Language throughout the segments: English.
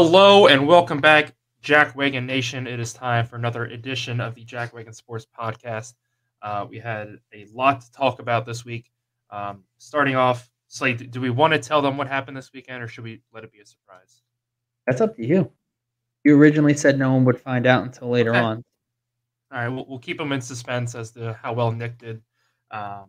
Hello and welcome back, Jack Wagon Nation. It is time for another edition of the Jack Wagon Sports Podcast. We had a lot to talk about this week. Starting off, Slade, do we want to tell them what happened this weekend, or should we let it be a surprise? That's up to you. You originally said no one would find out until later Okay. on. All right, we'll keep them in suspense as to how well Nick did. Um,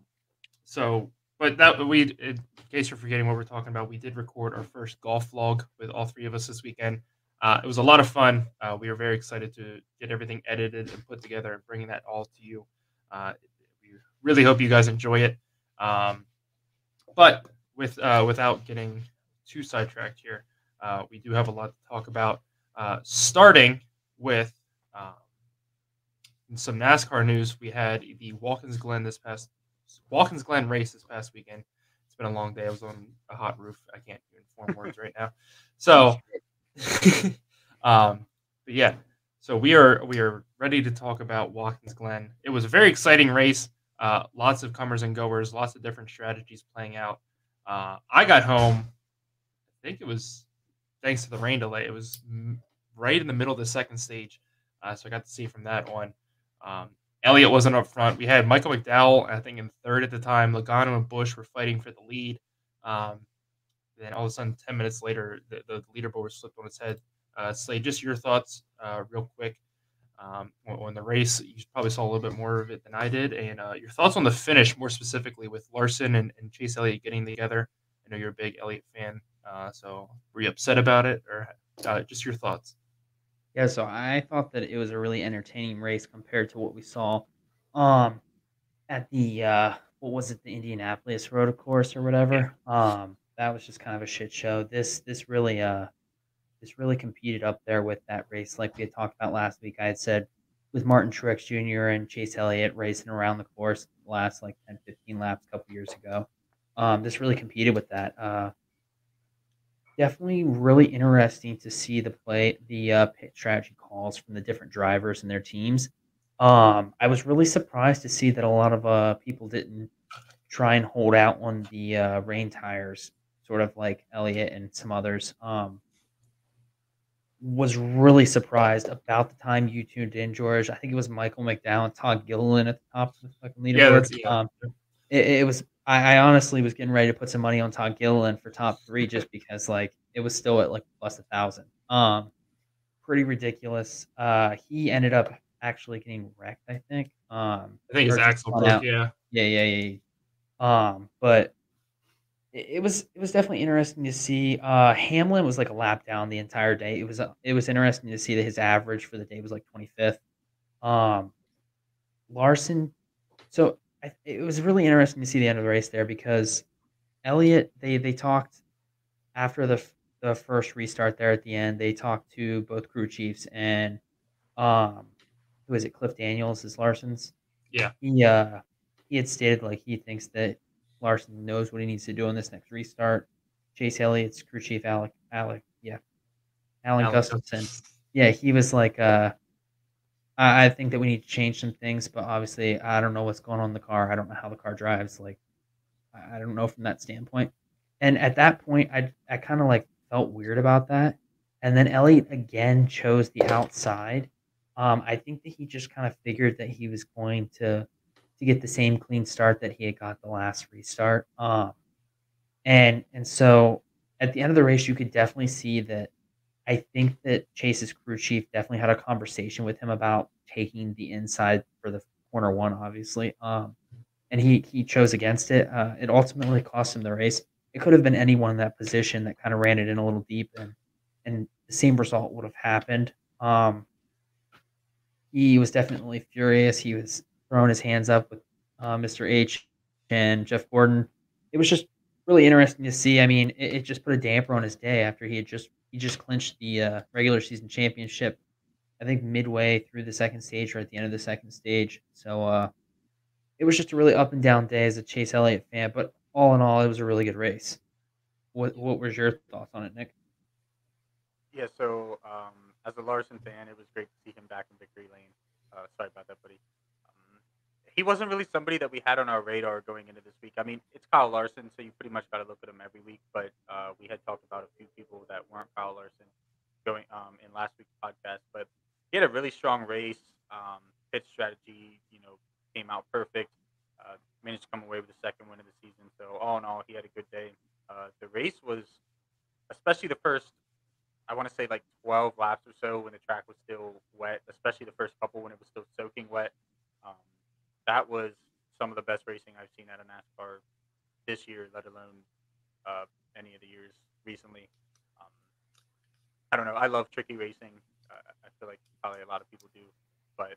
but in case you're forgetting what we're talking about, we did record our first golf vlog with all three of us this weekend. It was a lot of fun. We were very excited to get everything edited and put together and bringing that all to you. We really hope you guys enjoy it. But without getting too sidetracked here, we do have a lot to talk about. Starting with some NASCAR news, we had the Watkins Glen race this past weekend. It's been a long day. I was on a hot roof. I can't even form words right now. So, but yeah, so we are ready to talk about Watkins Glen. It was a very exciting race. Lots of comers and goers, lots of different strategies playing out. I got home. I think it was thanks to the rain delay. It was right in the middle of the second stage, so I got to see from that one. Elliott wasn't up front. We had Michael McDowell, I think, in third at the time. Logano and Busch were fighting for the lead. Then all of a sudden, 10 minutes later, the leaderboard was flipped on its head. Slade, just your thoughts real quick on the race. You probably saw a little bit more of it than I did. And your thoughts on the finish, more specifically, with Larson and Chase Elliott getting together. I know you're a big Elliott fan. So were you upset about it, or just your thoughts? Yeah, so I thought that it was a really entertaining race compared to what we saw um, at the what was it, the Indianapolis Road Course or Yeah. whatever. That was just kind of a shit show. This really competed up there with that race, like we had talked about last week. I had said with Martin Truex Jr. and Chase Elliott racing around the course the last like 10, 15 laps a couple years ago. This really competed with that. Definitely really interesting to see the pit strategy calls from the different drivers and their teams. I was really surprised to see that a lot of people didn't try and hold out on the rain tires, sort of like Elliott and some others. Was really surprised about the time you tuned in, George. I think it was Michael McDowell and Todd Gilliland at the top of the fucking Yeah, leaderboard. that's yeah. It was I honestly was getting ready to put some money on Todd Gilliland for top 3 just because, like, it was still at, like, plus 1,000. Pretty ridiculous. He ended up actually getting wrecked, I think, I think his or just axle spun broke. out. Yeah. Yeah. But it was definitely interesting to see. Hamlin was, like, a lap down the entire day. It was interesting to see that his average for the day was, like, 25th. Um, Larson so it was really interesting to see the end of the race there because Elliott, they talked after the first restart there at the end. They talked to both crew chiefs and um, who is it? Cliff Daniels is Larson's. Yeah. He had stated like he thinks that Larson knows what he needs to do on this next restart. Chase Elliott's crew chief Alan Alex. Gustafson. Yeah, he was like I think that we need to change some things, but obviously I don't know what's going on in the car. I don't know how the car drives. Like I don't know from that standpoint. And at that point, I kind of like felt weird about that. And then Elliott again chose the outside. I think that he just kind of figured that he was going to get the same clean start that he had got the last restart. And so at the end of the race, you could definitely see that I think that Chase's crew chief definitely had a conversation with him about taking the inside for the corner one, obviously. And he chose against it. It ultimately cost him the race. It could have been anyone in that position that kind of ran it in a little deep, and the same result would have happened. He was definitely furious. He was throwing his hands up with Mr. H and Jeff Gordon. It was just really interesting to see. I mean, it just put a damper on his day after he just clinched the regular season championship. I think midway through the second stage or at the end of the second stage. So it was just a really up and down day as a Chase Elliott fan. But all in all, it was a really good race. What was your thoughts on it, Nick? Yeah, so as a Larson fan, it was great to see him back in victory lane. Sorry about that, buddy. He wasn't really somebody that we had on our radar going into this week. I mean, it's Kyle Larson, so you pretty much got to look at him every week. But we had talked about a few people that weren't Kyle Larson going in last week's podcast, but he had a really strong race. Pit strategy, came out perfect. Managed to come away with the second win of the season. So all in all, he had a good day. The race was, especially the first, I want to say like 12 laps or so when the track was still wet, especially the first couple when it was still soaking wet. Um, that was some of the best racing I've seen out of NASCAR this year, let alone any of the years recently. Um, I don't know. I love tricky racing. I feel like probably a lot of people do. But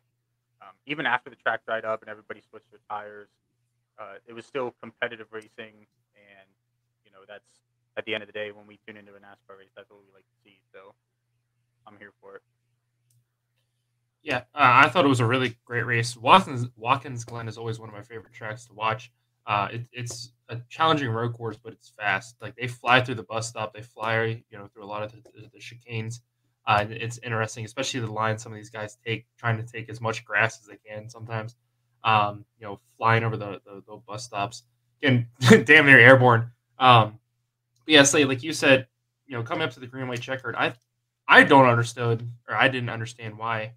even after the track dried up and everybody switched their tires, it was still competitive racing. And, that's at the end of the day, when we tune into a NASCAR race, that's what we like to see. So I'm here for it. Yeah, I thought it was a really great race. Watkins Glen is always one of my favorite tracks to watch. It's a challenging road course, but it's fast. Like they fly through the bus stop, they fly, through a lot of the chicanes. It's interesting, especially the line some of these guys take, trying to take as much grass as they can. Sometimes, flying over the bus stops, getting damn near airborne. But yeah, Slade, like you said, coming up to the green white checkered, I didn't understand why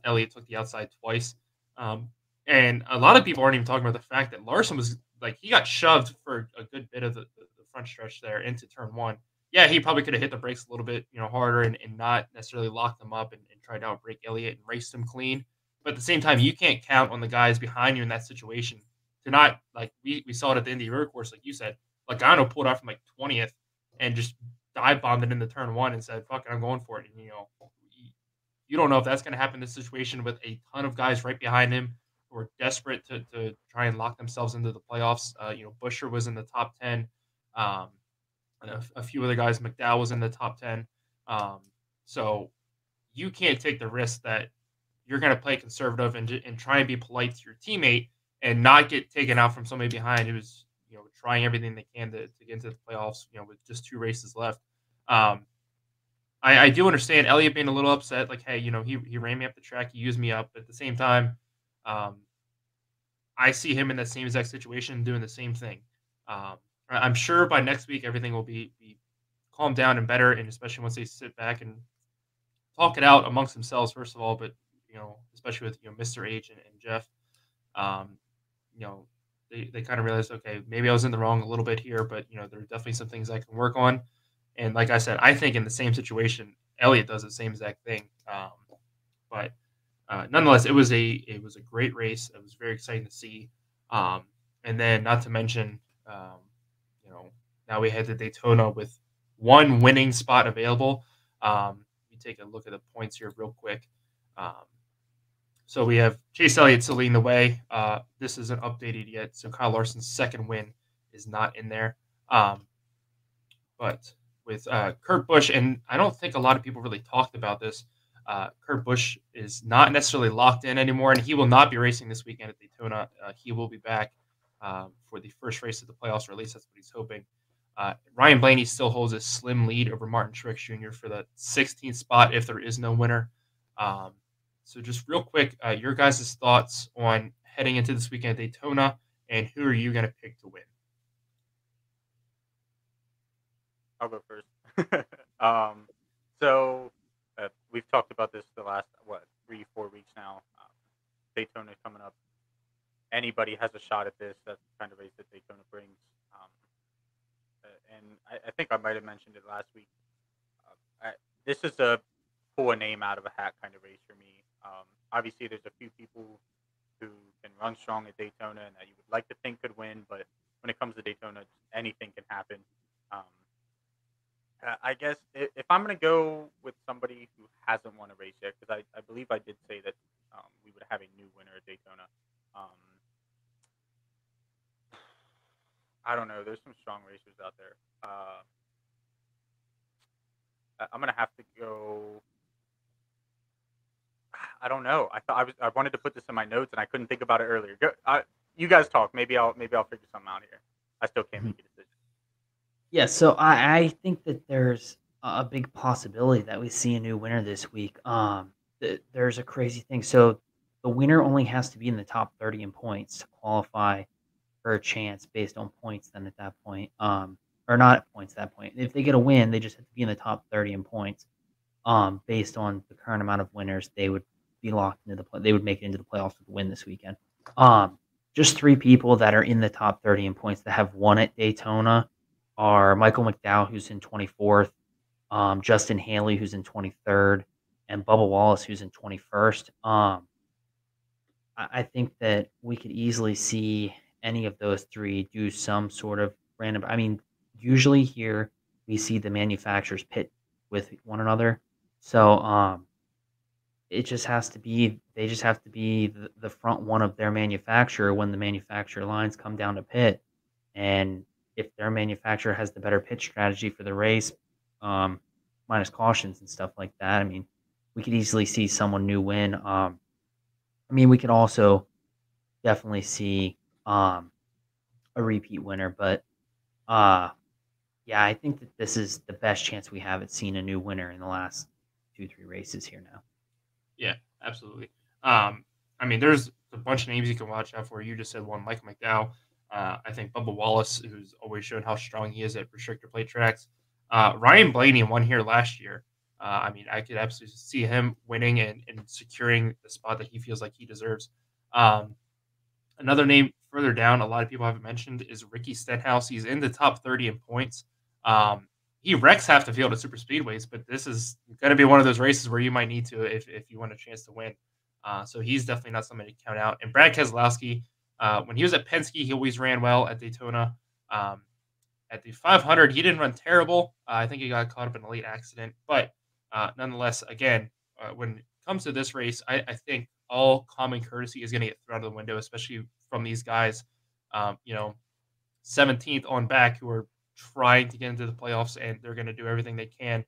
Elliott took the outside twice. And a lot of people aren't even talking about the fact that Larson was like, he got shoved for a good bit of the front stretch there into turn one. Yeah, he probably could have hit the brakes a little bit, harder and not necessarily locked them up and tried to outbrake Elliott and raced him clean. But at the same time, you can't count on the guys behind you in that situation to not, like, we saw it at the Indy road course, like you said. Logano pulled out from like 20th and just dive bombed it into turn one and said, fuck it, I'm going for it. And, you don't know if that's going to happen in this situation with a ton of guys right behind him who are desperate to try and lock themselves into the playoffs. Buescher was in the top 10. And a few other guys, McDowell was in the top 10. So you can't take the risk that you're going to play conservative and try and be polite to your teammate and not get taken out from somebody behind who's, trying everything they can to get into the playoffs, with just 2 races left. I do understand Elliott being a little upset. Like, hey, he ran me up the track. He used me up. But at the same time, I see him in that same exact situation doing the same thing. I'm sure by next week, everything will be calmed down and better. And especially once they sit back and talk it out amongst themselves, first of all, but, especially with, Mr. H and Jeff, they kind of realized, okay, maybe I was in the wrong a little bit here, but, there are definitely some things I can work on. And like I said, I think in the same situation, Elliott does the same exact thing. But nonetheless, it was a great race. It was very exciting to see. And then, not to mention, now we head to Daytona with one winning spot available. Let me take a look at the points here real quick. So we have Chase Elliott still leading the way. This isn't updated yet, so Kyle Larson's second win is not in there. But with Kurt Busch, and I don't think a lot of people really talked about this, Kurt Busch is not necessarily locked in anymore, and he will not be racing this weekend at Daytona. He will be back for the first race of the playoffs, or at least that's what he's hoping. Ryan Blaney still holds a slim lead over Martin Truex Jr. for the 16th spot if there is no winner. So just real quick, your guys' thoughts on heading into this weekend at Daytona, and who are you going to pick to win? I'll go first. So we've talked about this the last 3-4 weeks now. Daytona coming up. Anybody has a shot at this. That's the kind of race that Daytona brings. And I think I might have mentioned it last week. This is a pull a name out of a hat kind of race for me. Obviously, there's a few people who can run strong at Daytona and that you would like to think could win, but when it comes to Daytona, anything can happen. I guess if I'm going to go with somebody who hasn't won a race yet, because I believe I did say that we would have a new winner at Daytona. I don't know. There's some strong racers out there. I'm going to have to go. I don't know. I wanted to put this in my notes and I couldn't think about it earlier. You guys talk. Maybe I'll figure something out here. I still can't make a decision. Yeah, so I think that there's a big possibility that we see a new winner this week. There's a crazy thing. So the winner only has to be in the top 30 in points to qualify for a chance based on points then at that point. Or not points at that point. If they get a win, they just have to be in the top 30 in points. based on the current amount of winners, they would be locked into they would make it into the playoffs with a win this weekend. Just 3 people that are in the top 30 in points that have won at Daytona are Michael McDowell, who's in 24th, Justin Haley, who's in 23rd, and Bubba Wallace, who's in 21st. I think that we could easily see any of those 3 do some sort of random. I mean, usually here we see the manufacturers pit with one another, so it just has to be they just have to be the front one of their manufacturer when the manufacturer lines come down to pit, and if their manufacturer has the better pit strategy for the race, minus cautions and stuff like that, I mean, we could easily see someone new win. I mean, we could also definitely see a repeat winner, but yeah, I think that this is the best chance we have at seeing a new winner in the last 2-3 races here now. Yeah, absolutely. I mean, there's a bunch of names you can watch out for. You just said one, Mike McDowell. I think Bubba Wallace, who's always shown how strong he is at restrictor plate tracks. Ryan Blaney won here last year. I mean, I could absolutely see him winning and securing the spot that he feels like he deserves. Another name further down, a lot of people haven't mentioned, is Ricky Stenhouse. He's in the top 30 in points. He wrecks half the field at super speedways, but this is going to be one of those races where you might need to if you want a chance to win. So he's definitely not somebody to count out. And Brad Keselowski, when he was at Penske, he always ran well at Daytona. At the 500, he didn't run terrible. I think he got caught up in a late accident. But nonetheless, again, when it comes to this race, I think all common courtesy is going to get thrown out of the window, especially from these guys, 17th on back who are trying to get into the playoffs, and they're going to do everything they can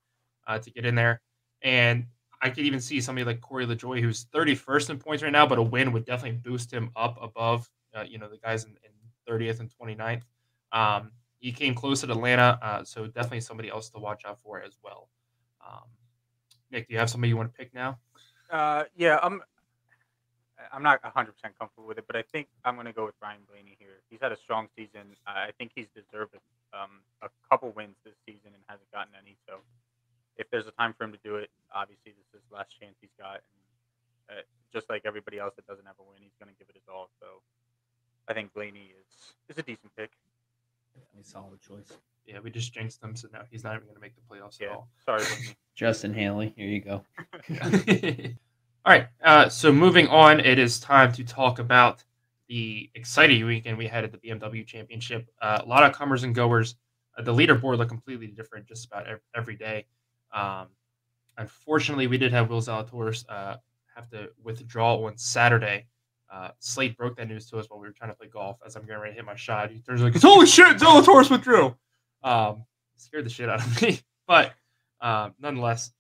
to get in there. And I could even see somebody like Corey LaJoie, who's 31st in points right now, but a win would definitely boost him up above, the guys in 30th and 29th. He came close at Atlanta, so definitely somebody else to watch out for as well. Nick, do you have somebody you want to pick now? Yeah, I'm not 100% comfortable with it, but I think I'm going to go with Ryan Blaney here. He's had a strong season. I think he's deserved a couple wins this season and hasn't gotten any. So if there's a time for him to do it, obviously this is his last chance he's got. And, just like everybody else that doesn't have a win, he's going to give it his all. So I think Blaney is a decent pick. A solid choice. Yeah, we just jinxed him, so now he's not even going to make the playoffs at all. Sorry, Blaney. Justin Haley, here you go. All right, so moving on, it is time to talk about the exciting weekend we had at the BMW Championship. A lot of comers and goers. The leaderboard looked completely different just about every day. Unfortunately, we did have Will Zalatoris have to withdraw on Saturday. Slate broke that news to us while we were trying to play golf. As I'm getting ready to hit my shot, he turns like, "Holy shit, Zalatoris withdrew!" Scared the shit out of me. But nonetheless,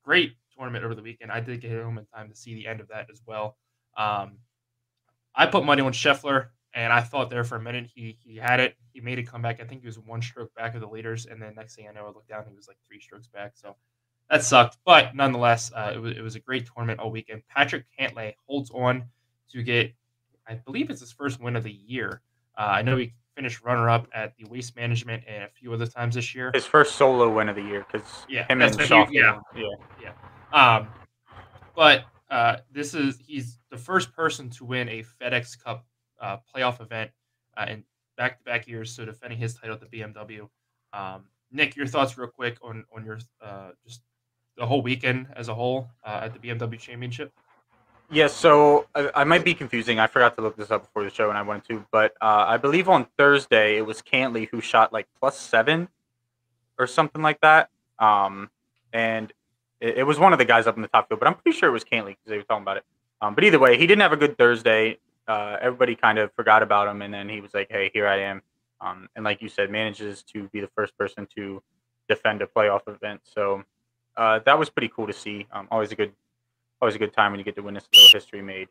great tournament over the weekend. I did get home in time to see the end of that as well. I put money on Scheffler, and I thought there for a minute he had it. He made a comeback. I think he was 1 stroke back of the leaders, and then next thing I know, I looked down, he was like 3 strokes back. So that sucked. But nonetheless, it was a great tournament all weekend. Patrick Cantlay holds on to get, I believe it's his first win of the year. I know he finished runner-up at the Waste Management and a few other times this year. His first solo win of the year, because him and Shaw. But he's the first person to win a FedEx Cup playoff event in back-to-back years, so defending his title at the BMW. Nick, your thoughts real quick on your just the whole weekend as a whole at the BMW Championship? Yeah, so I might be confusing. I forgot to look this up before the show, and I wanted to. But I believe on Thursday, it was Cantlay who shot like +7 or something like that. And it was one of the guys up in the top field, but I'm pretty sure it was Cantlay because they were talking about it. But either way, he didn't have a good Thursday. Everybody kind of forgot about him, and then he was like, hey, here I am. And like you said, manages to be the first person to defend a playoff event. So that was pretty cool to see. Always a good time when you get to witness a little history made.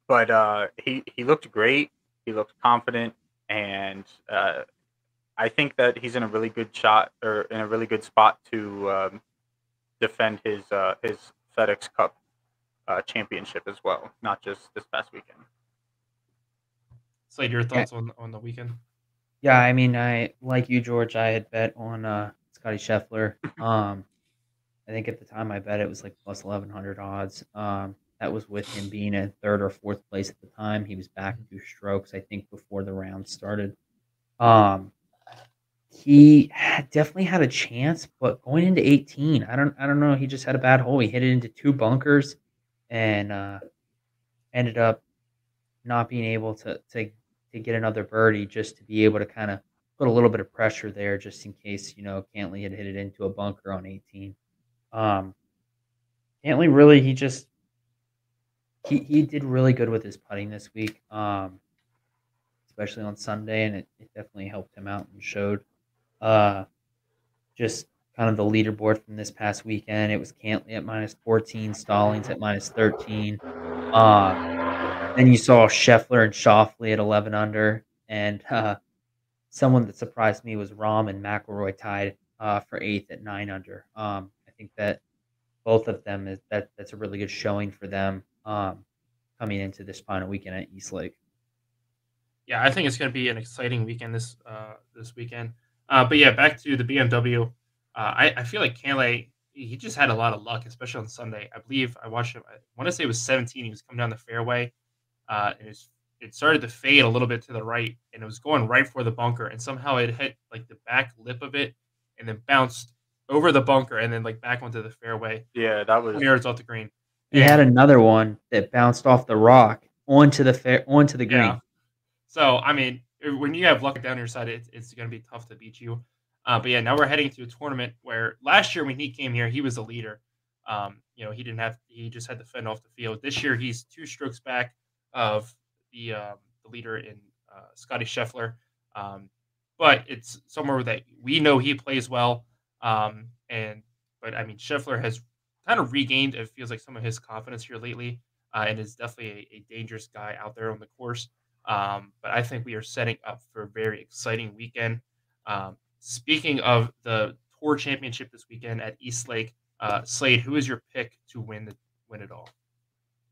But he looked great. He looked confident, and I think that he's in a really good spot to defend his FedEx Cup championship as well, not just this past weekend. Slade, your thoughts on the weekend? Yeah, I mean, I like you, George. I had bet on Scotty Scheffler. I think at the time I bet it was like plus 1100 odds. That was with him being in third or fourth place at the time. He was back 2 strokes, I think, before the round started. He definitely had a chance, but going into 18, I don't know. He just had a bad hole. He hit it into 2 bunkers, and ended up not being able to get another birdie, just to be able to kind of put a little bit of pressure there, just in case Cantley had hit it into a bunker on 18. Um, Cantley really, he did really good with his putting this week, especially on Sunday, and it definitely helped him out and showed. Just kind of the leaderboard from this past weekend. It was Cantley at -14, Stallings at -13. Then you saw Scheffler and Schauffele at 11 under, and someone that surprised me was Rahm and McIlroy tied for eighth at 9 under. I think that both of them that's a really good showing for them coming into this final weekend at East Lake. Yeah, I think it's going to be an exciting weekend this weekend. But yeah, back to the BMW. I feel like Cantlay, he just had a lot of luck, especially on Sunday. I believe I watched him. I want to say it was 17. He was coming down the fairway, and it started to fade a little bit to the right, and it was going right for the bunker, and somehow it hit like the back lip of it, and then bounced over the bunker, and then like back onto the fairway. Yeah, that was 20 yards off the green. He had another one that bounced off the rock onto the green. Yeah. So I mean, when you have luck down your side, it's going to be tough to beat you. But yeah, now we're heading to a tournament where last year when he came here, he was the leader. He just had to fend off the field. This year, he's 2 strokes back of the leader in Scotty Scheffler. But it's somewhere that we know he plays well. But I mean, Scheffler has kind of regained, it feels like, some of his confidence here lately, and is definitely a dangerous guy out there on the course. But I think we are setting up for a very exciting weekend. Speaking of the Tour Championship this weekend at East Lake, Slade, who is your pick to win it all?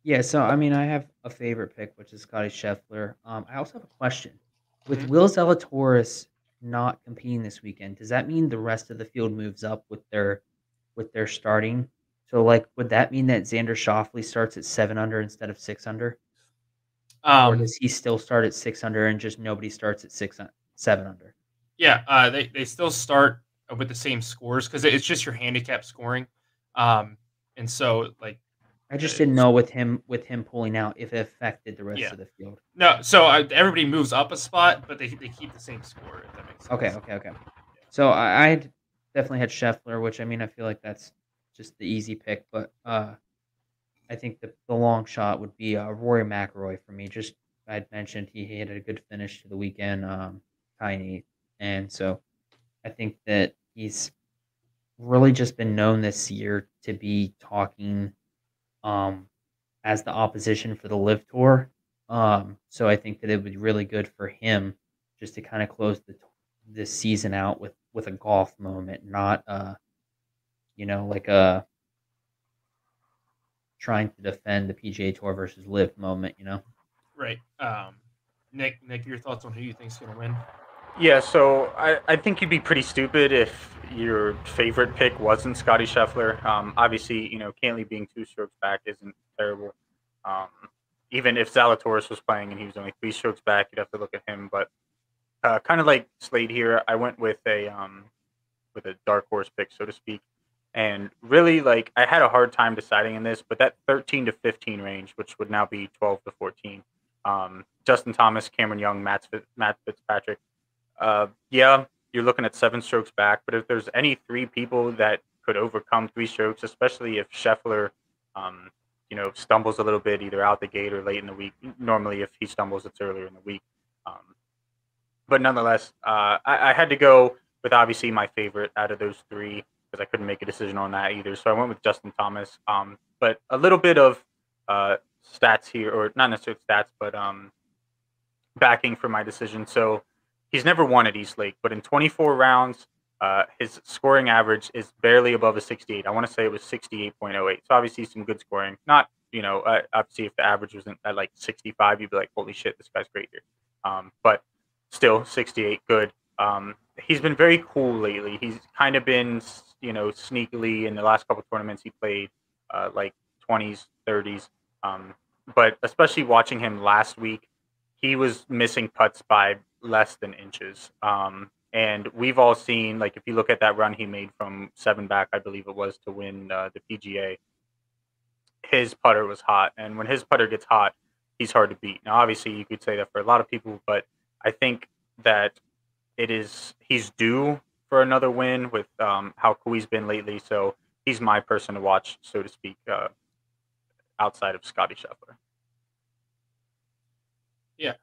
Yeah, so I mean, I have a favorite pick, which is Scotty Scheffler. I also have a question. With Will Zalatoris not competing this weekend, does that mean the rest of the field moves up with their starting? So, like, would that mean that Xander Schauffele starts at 7 under instead of 6 under? Or does he still start at 6 under and just nobody starts at 7 under? Yeah, they still start with the same scores because it's just your handicap scoring. And so, like, I just didn't know with him pulling out if it affected the rest of the field. No, so everybody moves up a spot, but they keep the same score, if that makes sense. Okay. Yeah. So I definitely had Scheffler, which, I mean, I feel like that's just the easy pick, but I think the long shot would be Rory McIlroy for me. Just, I'd mentioned he had a good finish to the weekend, tying 8th, and so I think that he's really just been known this year to be talking as the opposition for the Live Tour. So I think that it would be really good for him just to kind of close this season out with a golf moment, not like a trying to defend the PGA Tour versus Live moment, Right. Nick, your thoughts on who you think is going to win? Yeah, so I think you'd be pretty stupid if your favorite pick wasn't Scotty Scheffler. Obviously, Cantley being 2 strokes back isn't terrible. Even if Zalatoris was playing and he was only 3 strokes back, you'd have to look at him. But kind of like Slade here, I went with a dark horse pick, so to speak. And really, like, I had a hard time deciding in this, but that 13 to 15 range, which would now be 12 to 14, Justin Thomas, Cameron Young, Matt Fitzpatrick. Yeah, you're looking at 7 strokes back, but if there's any 3 people that could overcome 3 strokes, especially if Scheffler, stumbles a little bit either out the gate or late in the week. Normally, if he stumbles, it's earlier in the week. But nonetheless, I had to go with obviously my favorite out of those 3 because I couldn't make a decision on that either. So I went with Justin Thomas. But a little bit of stats here, or not necessarily stats, but backing for my decision. So he's never won at East Lake, but in 24 rounds, his scoring average is barely above a 68. I want to say it was 68.08. So obviously some good scoring. Not, obviously if the average wasn't at like 65, you'd be like, holy shit, this guy's great here. But still 68, good. he's been very cool lately. He's kind of been, sneakily in the last couple tournaments he played, like 20s, 30s. Um, but especially watching him last week, he was missing putts by less than inches. And we've all seen, like, if you look at that run he made from 7 back, I believe it was, to win the PGA, his putter was hot. And when his putter gets hot, he's hard to beat. Now, obviously, you could say that for a lot of people, but I think that he's due for another win with how cool he's been lately. So he's my person to watch, so to speak, outside of Scotty Scheffler. Yeah,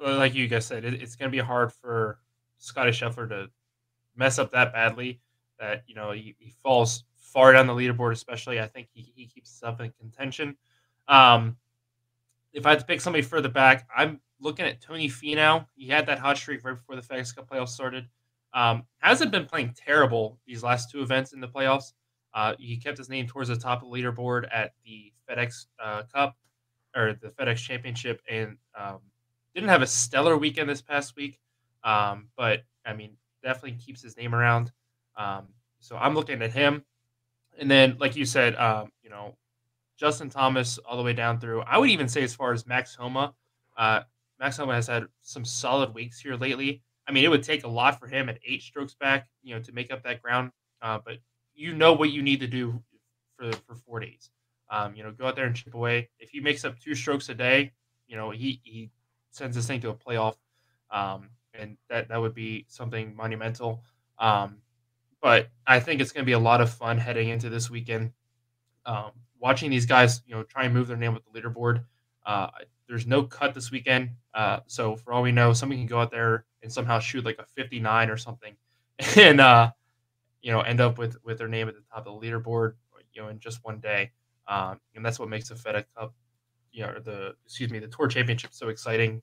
like you guys said, it's going to be hard for Scotty Scheffler to mess up that badly. That he falls far down the leaderboard, especially. I think he keeps himself in contention. If I had to pick somebody further back, I'm looking at Tony Fenow. He had that hot streak right before the FedEx Cup playoffs started. Hasn't been playing terrible these last 2 events in the playoffs. He kept his name towards the top of the leaderboard at the FedEx Cup or the FedEx Championship, and didn't have a stellar weekend this past week. But I mean, definitely keeps his name around. So I'm looking at him, and then like you said, Justin Thomas all the way down through. I would even say as far as Max Homa. Max Homa has had some solid weeks here lately. I mean, it would take a lot for him at 8 strokes back, to make up that ground. But you know what you need to do for 4 days. Go out there and chip away. If he makes up 2 strokes a day, he sends this thing to a playoff, and that would be something monumental. But I think it's going to be a lot of fun heading into this weekend. Watching these guys, try and move their name with the leaderboard. There's no cut this weekend, so for all we know, somebody can go out there and somehow shoot like a 59 or something, and end up with their name at the top of the leaderboard, in just one day. And that's what makes the FedEx Cup, the Tour Championship so exciting.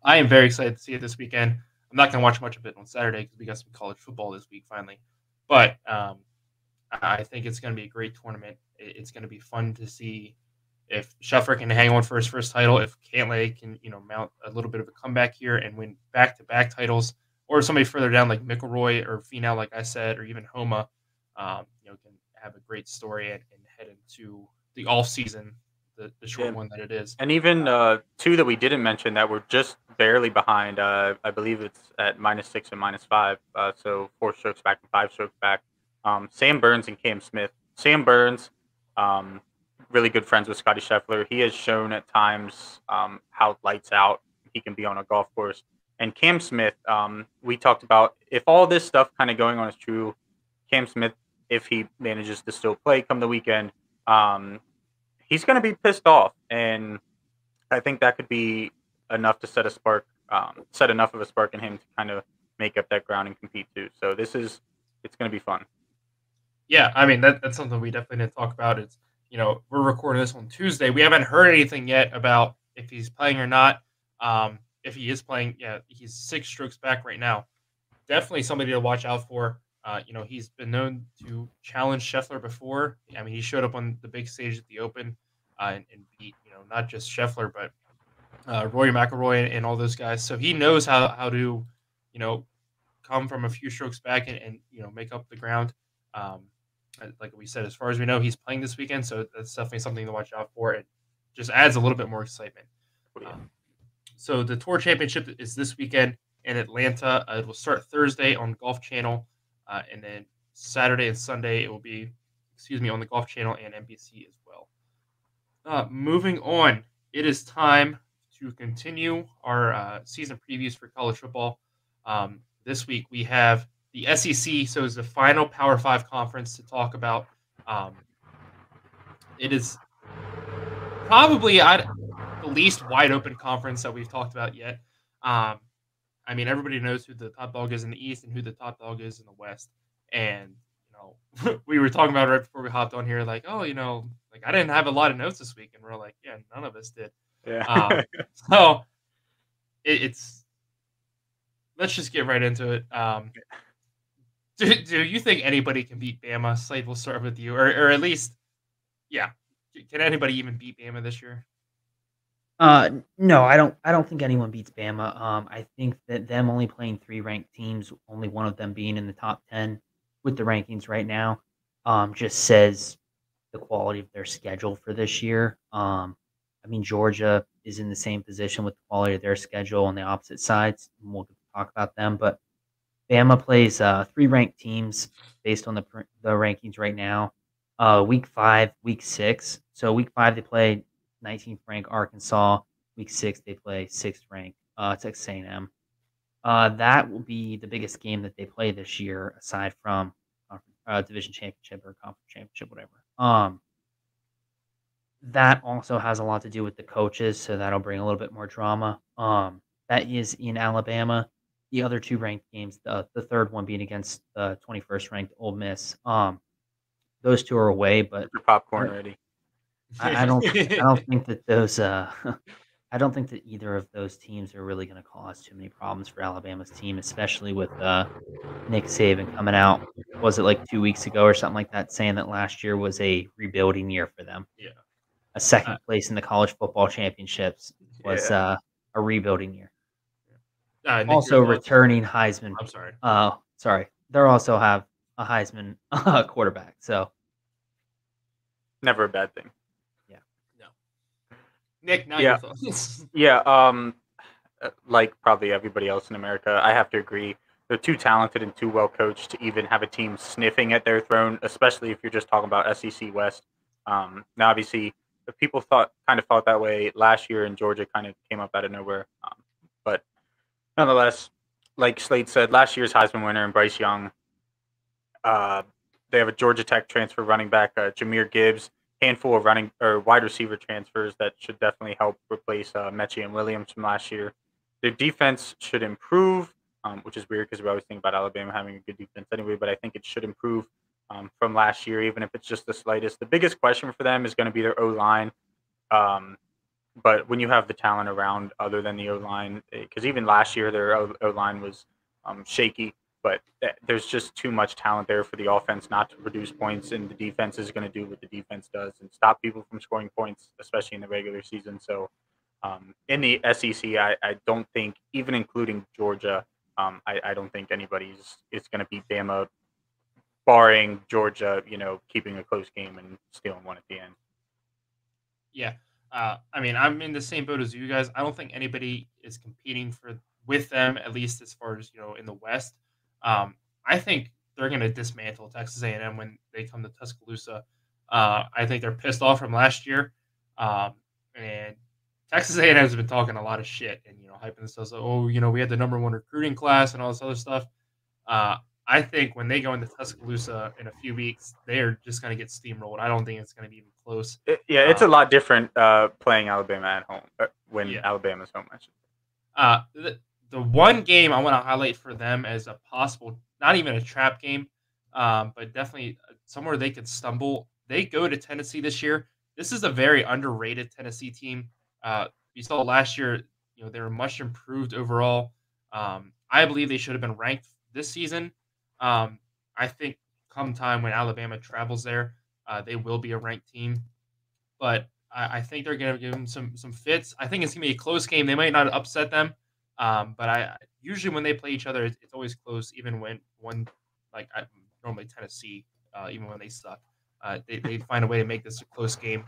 I am very excited to see it this weekend. I'm not going to watch much of it on Saturday because we got some college football this week finally, but I think it's going to be a great tournament. It's going to be fun to see if Scheffler can hang on for his first title, if Cantlay can, mount a little bit of a comeback here and win back-to-back titles, or somebody further down like Mcilroy or Fenow, like I said, or even Homa, can have a great story and head into the off season, the short one that it is. And even 2 that we didn't mention that were just barely behind. I believe it's at -6 and -5. So 4 strokes back and 5 strokes back. Sam Burns and Cam Smith. Sam Burns, really good friends with Scotty Scheffler. He has shown at times how lights out he can be on a golf course. And Cam Smith, we talked about, if all this stuff kind of going on is true, Cam Smith, if he manages to still play come the weekend, he's going to be pissed off. And I think that could be enough to set enough of a spark in him to kind of make up that ground and compete too. So it's going to be fun. Yeah, I mean, that's something we definitely didn't talk about. It's, we're recording this on Tuesday. We haven't heard anything yet about if he's playing or not. If he is playing, he's 6 strokes back right now. Definitely somebody to watch out for. He's been known to challenge Scheffler before. I mean, he showed up on the big stage at the Open and beat, not just Scheffler, but Rory Mcilroy and all those guys. So he knows how to, come from a few strokes back and make up the ground. Like we said, as far as we know, he's playing this weekend, so that's definitely something to watch out for. It just adds a little bit more excitement. So the Tour Championship is this weekend in Atlanta. It will start Thursday on Golf Channel, and then Saturday and Sunday it will be, on the Golf Channel and NBC as well. Moving on, it is time to continue our season previews for college football. This week we have the SEC, so it's the final Power 5 conference to talk about. It is probably the least wide open conference that we've talked about yet. I mean, everybody knows who the top dog is in the East and who the top dog is in the West. And, we were talking about it right before we hopped on here, like, I didn't have a lot of notes this week. And we're like, yeah, none of us did. Yeah. So it's let's just get right into it. Do you think anybody can beat Bama? Slade, we'll start with you. Or at least, can anybody even beat Bama this year? No, I don't think anyone beats Bama. I think that them only playing 3 ranked teams, only one of them being in the top 10 with the rankings right now, just says the quality of their schedule for this year. I mean, Georgia is in the same position with the quality of their schedule on the opposite sides, and we'll talk about them, but Bama plays, 3 ranked teams based on the rankings right now. Week 5, week 6. So week 5, they play 19th ranked Arkansas. Week 6, they play 6th ranked, Texas A&M. That will be the biggest game that they play this year aside from division championship or conference championship, whatever. That also has a lot to do with the coaches, so that'll bring a little bit more drama. That is in Alabama. The other 2 ranked games, the third one being against the 21st ranked Ole Miss. Those 2 are away, but Your popcorn I ready. I don't think that those, I don't think that either of those teams are really gonna cause too many problems for Alabama's team, especially with, Nick Saban coming out, was it like 2 weeks ago or something like that, saying that last year was a rebuilding year for them. Yeah. A 2nd place in the college football championships was, Yeah. a rebuilding year. Nick, Also your thoughts? returning Heisman. I'm sorry. Sorry. They also have a Heisman quarterback, so Never a bad thing. No. Nick, now Yeah. your thoughts. Yeah. Like probably everybody else in America, I have to agree. They're too talented and too well coached to even have a team sniffing at their throne, especially if you're just talking about SEC West. Now, obviously, the people kind of thought that way last year, and Georgia kind of came up out of nowhere. But nonetheless, like Slade said, last year's Heisman winner and Bryce Young. They have a Georgia Tech transfer running back, Jahmyr Gibbs, handful of running or wide receiver transfers that should definitely help replace Mechie and Williams from last year. Their defense should improve, which is weird because we always think about Alabama having a good defense anyway, but I think it should improve from last year, even if it's just the slightest. The biggest question for them is going to be their O-line. But when you have the talent around other than the O-line, because even last year their O-line was shaky, but there's just too much talent there for the offense not to produce points, and the defense is going to do what the defense does and stop people from scoring points, especially in the regular season. So in the SEC, I don't think, even including Georgia, I don't think anybody's is going to beat Bama, barring Georgia, keeping a close game and stealing one at the end. Yeah. I mean, I'm in the same boat as you guys. I don't think anybody is competing with them, at least as far as in the West. I think they're going to dismantle Texas A&M when they come to Tuscaloosa. I think they're pissed off from last year, and Texas A&M has been talking a lot of shit and hyping themselves. Like, we had the #1 recruiting class and all this other stuff. I think when they go into Tuscaloosa in a few weeks, they are just going to get steamrolled. I don't think it's going to be even close. It's a lot different playing Alabama at home when Alabama's home. The one game I want to highlight for them as a possible, not even a trap game, but definitely somewhere they could stumble. They go to Tennessee this year. This is a very underrated Tennessee team. You saw last year, they were much improved overall. I believe they should have been ranked this season. I think come time when Alabama travels there, they will be a ranked team. But I think they're going to give them some fits. I think it's going to be a close game. They might not upset them, but I usually when they play each other, it's always close. Even when normally Tennessee, even when they suck, they find a way to make this a close game.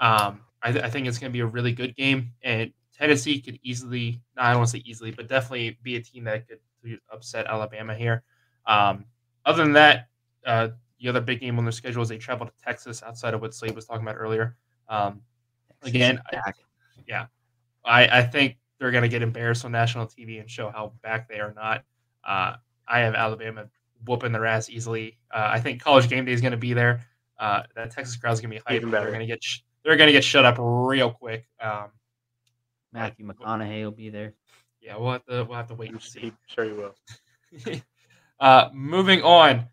I think it's going to be a really good game, and Tennessee could easily, no, I don't want to say easily, but definitely be a team that could upset Alabama here. Other than that, the other big game on their schedule is they travel to Texas outside of what Slade was talking about earlier. Again, I think they're going to get embarrassed on national TV and show how back they are not. I have Alabama whooping their ass easily. I think College Game Day is going to be there. That Texas crowd is going to be hyped. They're going to get shut up real quick. Matthew McConaughey will be there. Yeah, we'll have to wait and see. I'm sure you will. Moving on.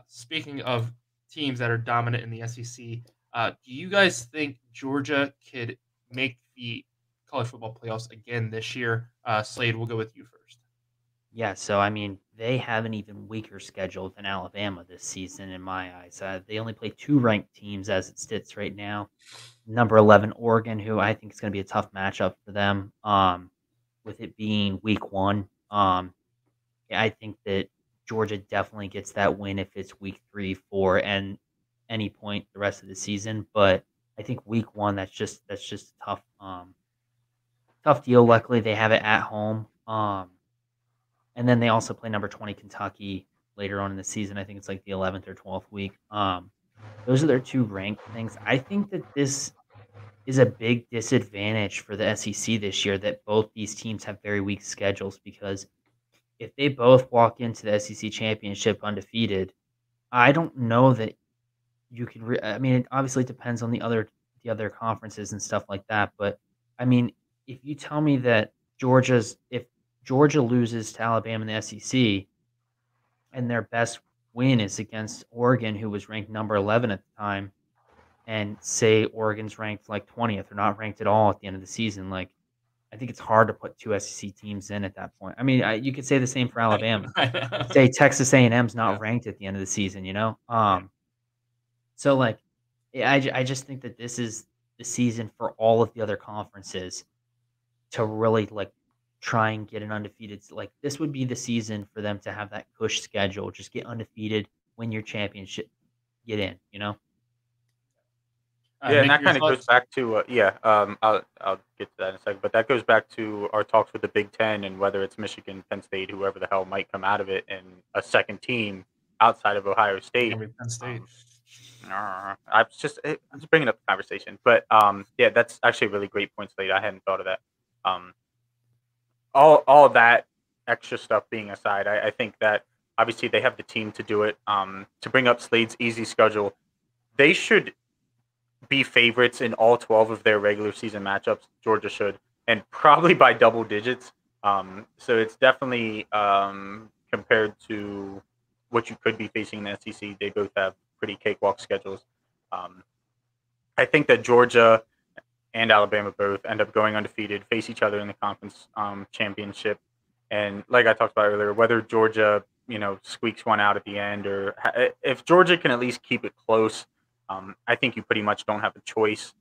Speaking of teams that are dominant in the SEC, do you guys think Georgia could make the college football playoffs again this year? Slade, we'll go with you first. Yeah, so I mean, they have an even weaker schedule than Alabama this season in my eyes. They only play 2 ranked teams as it sits right now. number 11 Oregon, who I think is going to be a tough matchup for them. With it being week 1, yeah, I think that Georgia definitely gets that win if it's week 3, 4, and any point the rest of the season. But I think week 1, that's just tough. Tough deal. Luckily, they have it at home. And then they also play number 20 Kentucky later on in the season. I think it's like the 11th or 12th week. Those are their 2 ranked things. I think that this is a big disadvantage for the SEC this year, that both these teams have very weak schedules, because if they both walk into the SEC championship undefeated, I don't know that you could. I mean, it obviously depends on the other conferences and stuff like that. But I mean, if you tell me that if Georgia loses to Alabama in the SEC, and their best win is against Oregon, who was ranked number 11 at the time, and say Oregon's ranked like 20th or not ranked at all at the end of the season, like, I think it's hard to put 2 SEC teams in at that point. I mean, you could say the same for Alabama. I know. Say Texas A&M's not Yeah. ranked at the end of the season, you know? So, like, I just think that this is the season for all of the other conferences to really, like, try and get an undefeated. Like, this would be the season for them to have that push schedule. Just get undefeated, win your championship, get in, you know? Yeah, and Nick, that your kind of goes thoughts? back to I'll get to that in a second, but that goes back to our talks with the Big Ten and whether it's Michigan, Penn State, whoever the hell might come out of it, and a second team outside of Ohio State. Gonna be Penn State. I'm just bringing up the conversation, but yeah, that's actually a really great point, Slade. I hadn't thought of that. All that extra stuff being aside, I think that obviously they have the team to do it. To bring up Slade's easy schedule, they should be favorites in all 12 of their regular season matchups. Georgia should, and probably by double digits. So it's definitely compared to what you could be facing in the SEC. They both have pretty cakewalk schedules. I think that Georgia and Alabama both end up going undefeated, face each other in the conference championship, and like I talked about earlier, whether Georgia squeaks one out at the end, or if Georgia can at least keep it close. I think you pretty much don't have a choice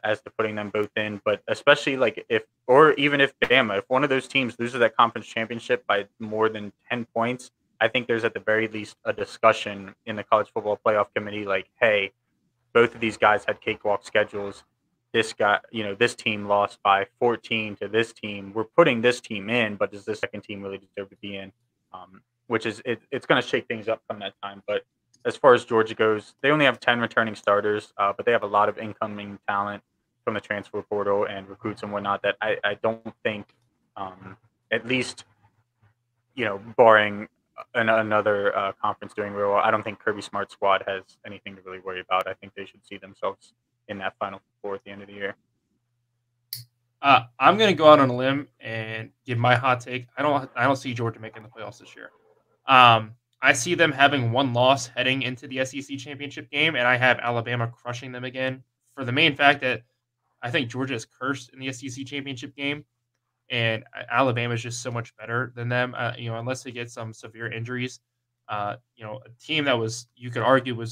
as to putting them both in. But especially even if Bama, if one of those teams loses that conference championship by more than 10 points, I think there's at the very least a discussion in the college football playoff committee, like, hey, both of these guys had cakewalk schedules. This this team lost by 14 to this team. We're putting this team in, but does this second team really deserve to be in? Which is it's going to shake things up come that time. But as far as Georgia goes, they only have 10 returning starters, but they have a lot of incoming talent from the transfer portal and recruits and whatnot that I don't think, at least, barring another conference doing real well, I don't think Kirby Smart's squad has anything to really worry about. I think they should see themselves in that Final Four at the end of the year. I'm going to go out on a limb and give my hot take. I don't see Georgia making the playoffs this year. I see them having one loss heading into the SEC championship game, and I have Alabama crushing them again for the main fact that I think Georgia is cursed in the SEC championship game, and Alabama is just so much better than them. Unless they get some severe injuries, a team that you could argue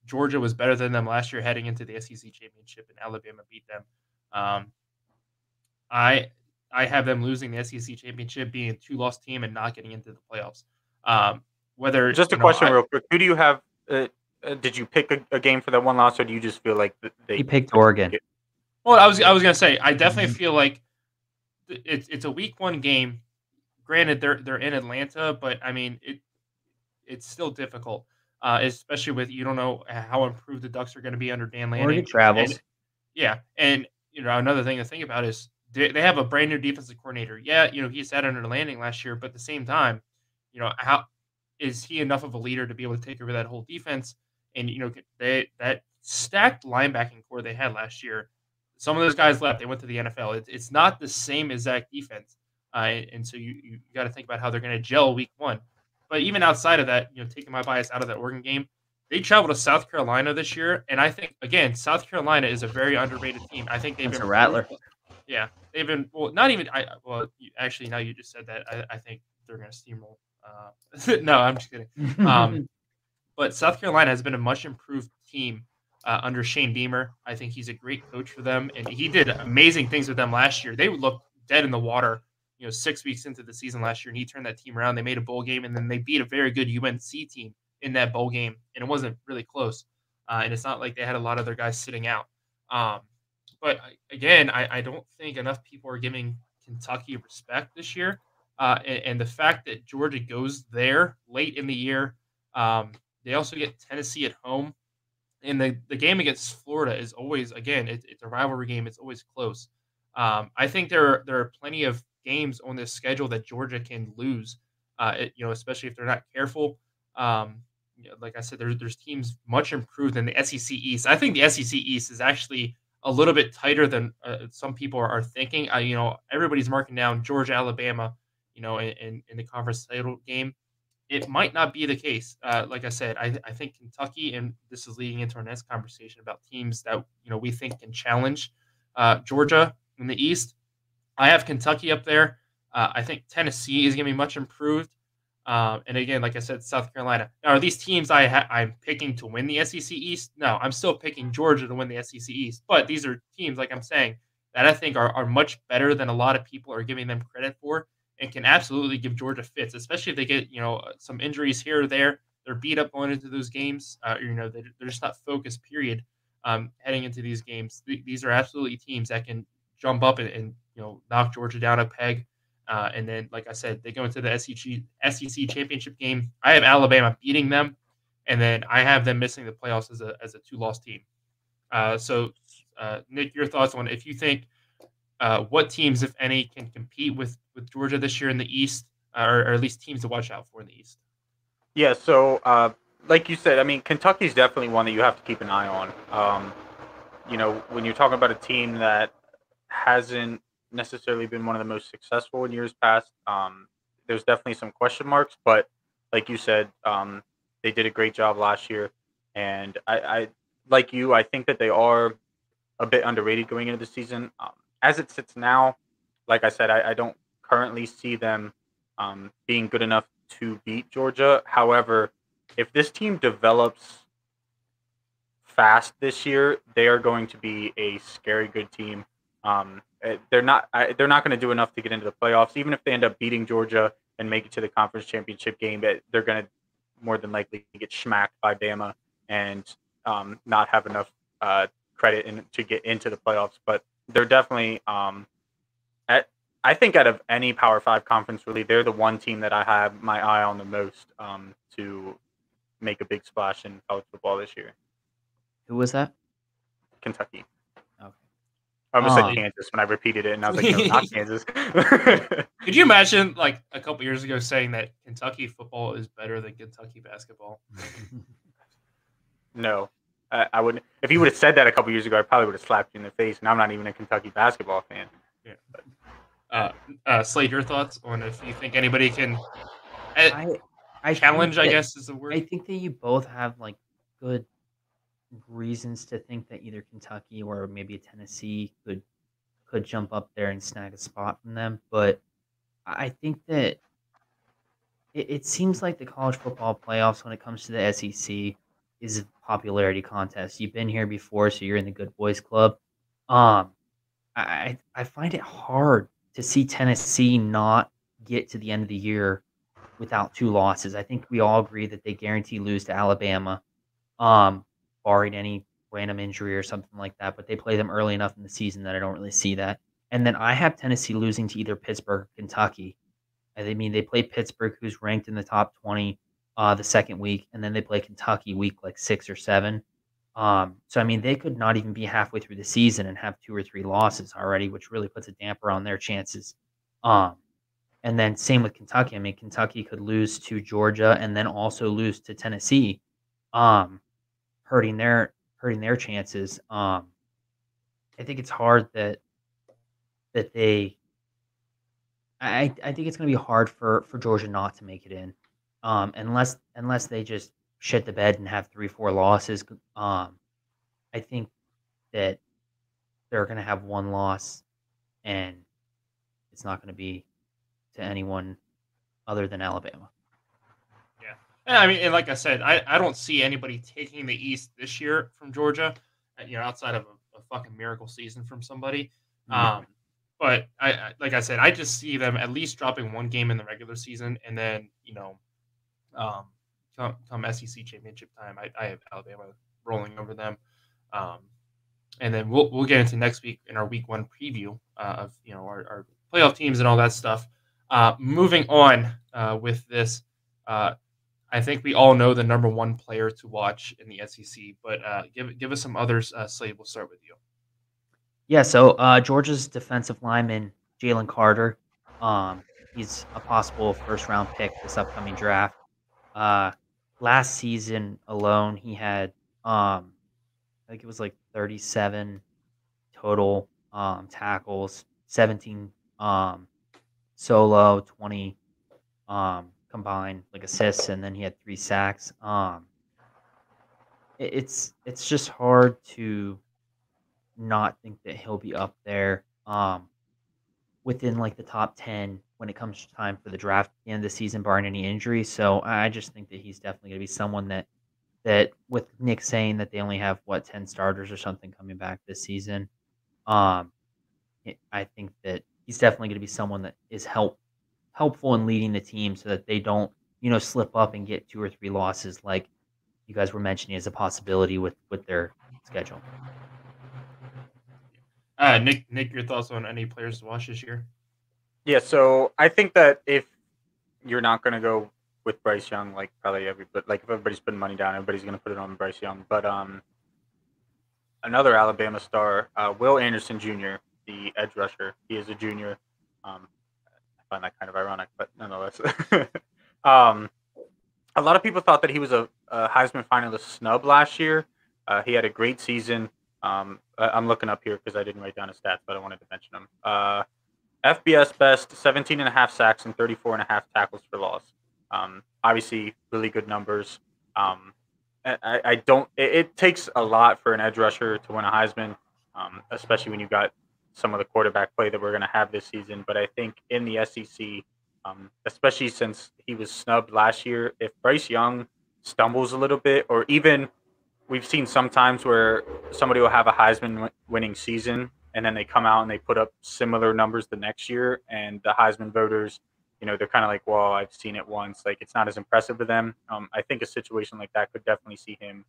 Georgia was better than them last year heading into the SEC championship, and Alabama beat them. I have them losing the SEC championship, being a 2-loss team, and not getting into the playoffs. Whether just a question real quick, who do you have? Did you pick a game for that one loss, or do you just feel like he picked Oregon? Well, I was gonna say I definitely feel like it's a week 1 game. Granted, they're in Atlanta, but I mean it's still difficult, especially with you don't know how improved the Ducks are going to be under Dan Lanning. Oregon travels. And another thing to think about is they have a brand new defensive coordinator. Yeah, he sat under Lanning last year, but at the same time, how is he enough of a leader to be able to take over that whole defense? And that stacked linebacking core they had last year, some of those guys left. They went to the NFL. It's not the same exact defense, and so you got to think about how they're going to gel week 1. But even outside of that, taking my bias out of that Oregon game, they traveled to South Carolina this year, and I think again South Carolina is a very underrated team. I think they've been a rattler. Yeah, they've been not even. Actually, now you just said that, I think they're going to steamroll. No, I'm just kidding. But South Carolina has been a much improved team under Shane Beamer. I think he's a great coach for them, and he did amazing things with them last year. They looked dead in the water, 6 weeks into the season last year, and he turned that team around. They made a bowl game, and then they beat a very good UNC team in that bowl game, and it wasn't really close. And it's not like they had a lot of their guys sitting out. But again, I don't think enough people are giving Kentucky respect this year. And the fact that Georgia goes there late in the year, they also get Tennessee at home. And the game against Florida is always, again, it's a rivalry game. It's always close. I think there are plenty of games on this schedule that Georgia can lose, especially if they're not careful. Like I said, there's teams much improved than the SEC East. I think the SEC East is actually a little bit tighter than some people are thinking. Everybody's marking down Georgia, Alabama, in the conference title game. It might not be the case. Like I said, I think Kentucky, and this is leading into our next conversation about teams that we think can challenge Georgia in the East. I have Kentucky up there. I think Tennessee is going to be much improved. And again, like I said, South Carolina. Now, are these teams I'm picking to win the SEC East? No, I'm still picking Georgia to win the SEC East. But these are teams, like I'm saying, that I think are much better than a lot of people are giving them credit for, and can absolutely give Georgia fits, especially if they get some injuries here or there. They're beat up going into those games. They're just not focused. Period. Heading into these games, these are absolutely teams that can jump up and knock Georgia down a peg. And then, like I said, they go into the SEC championship game. I have Alabama beating them, and then I have them missing the playoffs as a 2-loss team. So, Nick, your thoughts on if you think what teams, if any, can compete with Georgia this year in the East, or at least teams to watch out for in the East? Yeah, so like you said, I mean, Kentucky's definitely one that you have to keep an eye on. When you're talking about a team that hasn't necessarily been one of the most successful in years past, there's definitely some question marks. But like you said, they did a great job last year, and I like you, I think that they are a bit underrated going into the season. As it sits now, like I said, I don't currently see them being good enough to beat Georgia. However, if this team develops fast this year, they are going to be a scary good team. They're not going to do enough to get into the playoffs. Even if they end up beating Georgia and make it to the conference championship game, they're going to more than likely get smacked by Bama and not have enough credit to get into the playoffs. But they're definitely, I think out of any Power 5 conference, really, they're the one team that I have my eye on the most to make a big splash in college football this year. Who was that? Kentucky. Okay. I almost said Kansas when I repeated it, and I was like, no, not Kansas. Could you imagine, like, a couple years ago saying that Kentucky football is better than Kentucky basketball? No. I wouldn't. If you would have said that a couple years ago, I probably would have slapped you in the face, and I'm not even a Kentucky basketball fan. Yeah. Slade, your thoughts on if you think anybody can challenge, I guess is the word? I think that you both have, like, good reasons to think that either Kentucky or maybe Tennessee could jump up there and snag a spot from them. But I think that it seems like the college football playoffs, when it comes to the SEC, is a popularity contest. You've been here before, so you're in the good boys club. I find it hard to see Tennessee not get to the end of the year without 2 losses. I think we all agree that they guarantee lose to Alabama, barring any random injury or something like that. But they play them early enough in the season that I don't really see that. And then I have Tennessee losing to either Pittsburgh or Kentucky. I mean, they play Pittsburgh, who's ranked in the top 20 the second week, and then they play Kentucky week like 6 or 7. So, I mean, they could not even be halfway through the season and have 2 or 3 losses already, which really puts a damper on their chances. And then same with Kentucky. I mean, Kentucky could lose to Georgia and then also lose to Tennessee, hurting their chances. I think it's hard that they. I think it's going to be hard for Georgia not to make it in, unless they just shit the bed and have 3-4 losses. I think that they're going to have 1 loss, and it's not going to be to anyone other than Alabama. Yeah, I mean, and like I said, I don't see anybody taking the East this year from Georgia, outside of a fucking miracle season from somebody. Mm. Um, but like I said, I just see them at least dropping one game in the regular season, and then um, come SEC championship time, I have Alabama rolling over them. Um, and then we'll get into next week in our week one preview of our playoff teams and all that stuff. Moving on with this, I think we all know the number one player to watch in the SEC, but give us some others. Slade, we'll start with you. Yeah, so Georgia's defensive lineman Jalen Carter, he's a possible first round pick this upcoming draft. Uh, Last season alone, he had I think it was like 37 total tackles, 17 solo, 20 combined like assists, and then he had 3 sacks. It's just hard to not think that he'll be up there within like the top 10 when it comes time for the draft at the end of the season, barring any injury. So I just think that he's definitely going to be someone that with Nick saying that they only have 10 starters or something coming back this season. Um, I think that he's definitely going to be someone that is helpful in leading the team so that they don't slip up and get 2 or 3 losses like you guys were mentioning as a possibility with their schedule. Nick, your thoughts on any players to watch this year? Yeah, so I think that if you're not going to go with Bryce Young, like probably if everybody's putting money down, everybody's going to put it on Bryce Young. But another Alabama star, Will Anderson Jr., the edge rusher, he is a junior. I find that kind of ironic, but nonetheless. A lot of people thought that he was a Heisman finalist snub last year. He had a great season. I'm looking up here because I didn't write down his stats, but I wanted to mention him. FBS best, 17 and a half sacks and 34 and a half tackles for loss. Obviously, really good numbers. I don't. It takes a lot for an edge rusher to win a Heisman, especially when you got some of the quarterback play that we're going to have this season. But I think in the SEC, especially since he was snubbed last year, if Bryce Young stumbles a little bit, or even we've seen sometimes where somebody will have a Heisman winning season and then they come out and they put up similar numbers the next year, and the Heisman voters, they're kind of like, well, I've seen it once. Like, it's not as impressive to them. I think a situation like that could definitely see him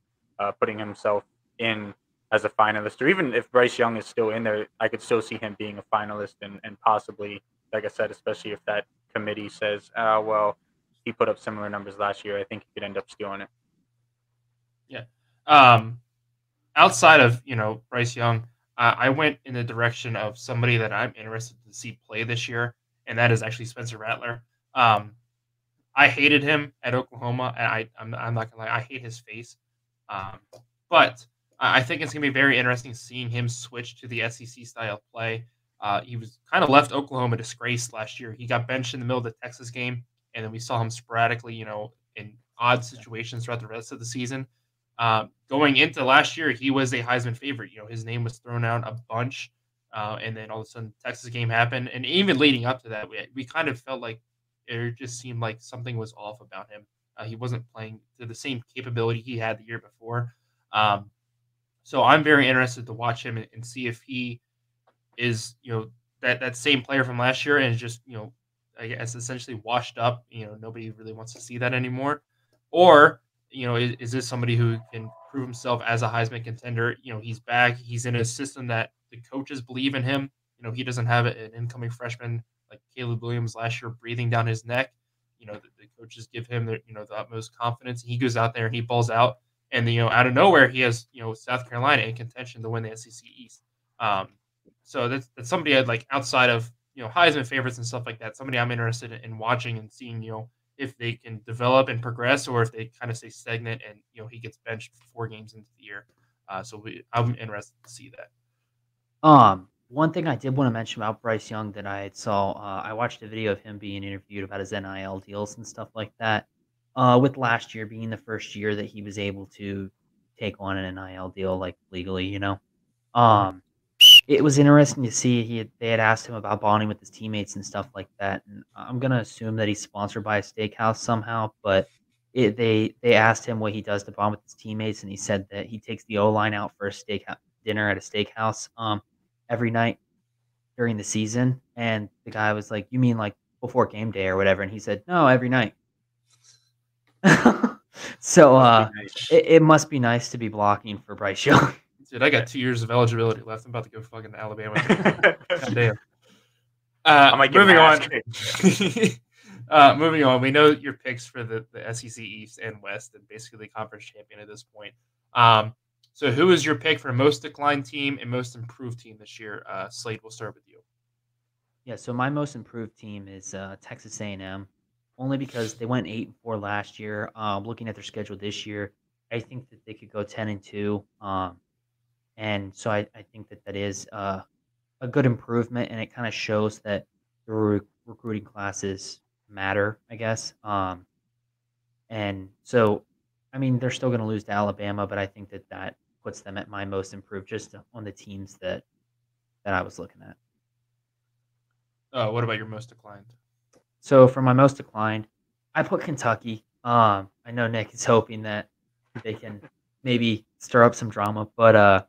putting himself in as a finalist, or even if Bryce Young is still in there, I could still see him being a finalist and possibly, like I said, especially if that committee says, well, he put up similar numbers last year, I think he could end up stealing it. Yeah. Outside of Bryce Young, I went in the direction of somebody that I'm interested to see play this year, and that is actually Spencer Rattler. I hated him at Oklahoma, and I'm not gonna lie, I hate his face. But I think it's gonna be very interesting seeing him switch to the SEC style play. He was kind of left Oklahoma disgraced last year. He got benched in the middle of the Texas game, and then we saw him sporadically, in odd situations throughout the rest of the season. Going into last year, he was a Heisman favorite. His name was thrown out a bunch, and then all of a sudden, the Texas game happened, and even leading up to that, we kind of felt like it just seemed like something was off about him. He wasn't playing to the same capability he had the year before. So I'm very interested to watch him and see if he is, that same player from last year and just, I guess essentially washed up. Nobody really wants to see that anymore, or is this somebody who can prove himself as a Heisman contender? He's back. He's in a system that the coaches believe in him. He doesn't have an incoming freshman like Caleb Williams last year breathing down his neck. The coaches give him the utmost confidence. He goes out there and he balls out. And out of nowhere, he has South Carolina in contention to win the SEC East. So that's somebody I'd like outside of Heisman favorites and stuff like that. Somebody I'm interested in watching and seeing if they can develop and progress, or if they kind of stay stagnant and he gets benched 4 games into the year. I'm interested to see that. One thing I did want to mention about Bryce Young that I saw, I watched a video of him being interviewed about his NIL deals and stuff like that. With last year being the first year that he was able to take on an NIL deal like legally, it was interesting to see they had asked him about bonding with his teammates and stuff like that. And I'm gonna assume that he's sponsored by a steakhouse somehow, but they asked him what he does to bond with his teammates, and he said that he takes the O-line out for a dinner at a steakhouse every night during the season. And the guy was like, "You mean like before game day or whatever?" And he said, "No, every night." So it must be nice to be blocking for Bryce Young. Dude, I got 2 years of eligibility left. I'm about to go fucking Alabama. God damn. Moving on. Moving on. We know your picks for the SEC East and West and basically the conference champion at this point. So who is your pick for most declined team and most improved team this year? Slade, we'll start with you. Yeah, so my most improved team is Texas A&M, only because they went 8-4 last year. Looking at their schedule this year, I think that they could go 10-2. And so I think that is a good improvement, and it kind of shows that the recruiting classes matter, I guess. And so, I mean, they're still going to lose to Alabama, but I think that puts them at my most improved just on the teams that I was looking at. What about your most declined? So for my most declined, I put Kentucky. I know Nick is hoping that they can maybe stir up some drama, but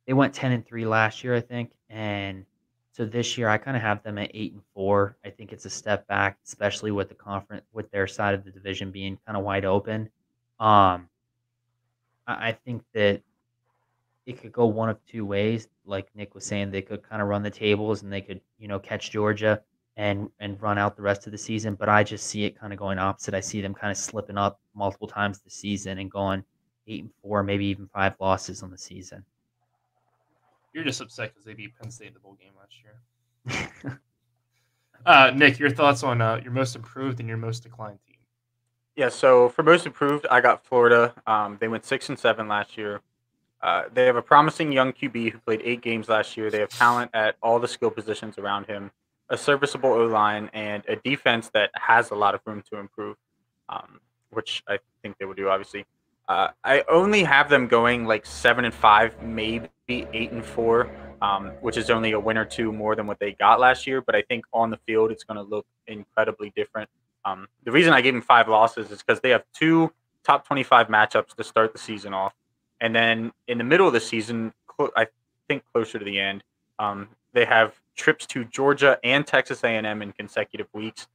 they went 10-3 last year, I think, and so this year I kind of have them at 8-4. I think it's a step back, especially with the conference, with their side of the division being kind of wide open. I think that it could go one of two ways. Like Nick was saying, they could kind of run the tables and they could, catch Georgia and run out the rest of the season. But I just see it kind of going opposite. I see them kind of slipping up multiple times this season and going 8-4, maybe even 5 losses on the season. You're just upset because they beat Penn State in the bowl game last year. Nick, your thoughts on your most improved and your most declined team? Yeah, so for most improved, I got Florida. They went 6-7 last year. They have a promising young QB who played 8 games last year. They have talent at all the skill positions around him, a serviceable O-line, and a defense that has a lot of room to improve, which I think they will do, obviously. I only have them going like 7-5, maybe 8-4, which is only a win or two more than what they got last year. But I think on the field, it's going to look incredibly different. The reason I gave them 5 losses is because they have 2 top 25 matchups to start the season off. And then in the middle of the season, I think closer to the end, they have trips to Georgia and Texas A&M in consecutive weeks.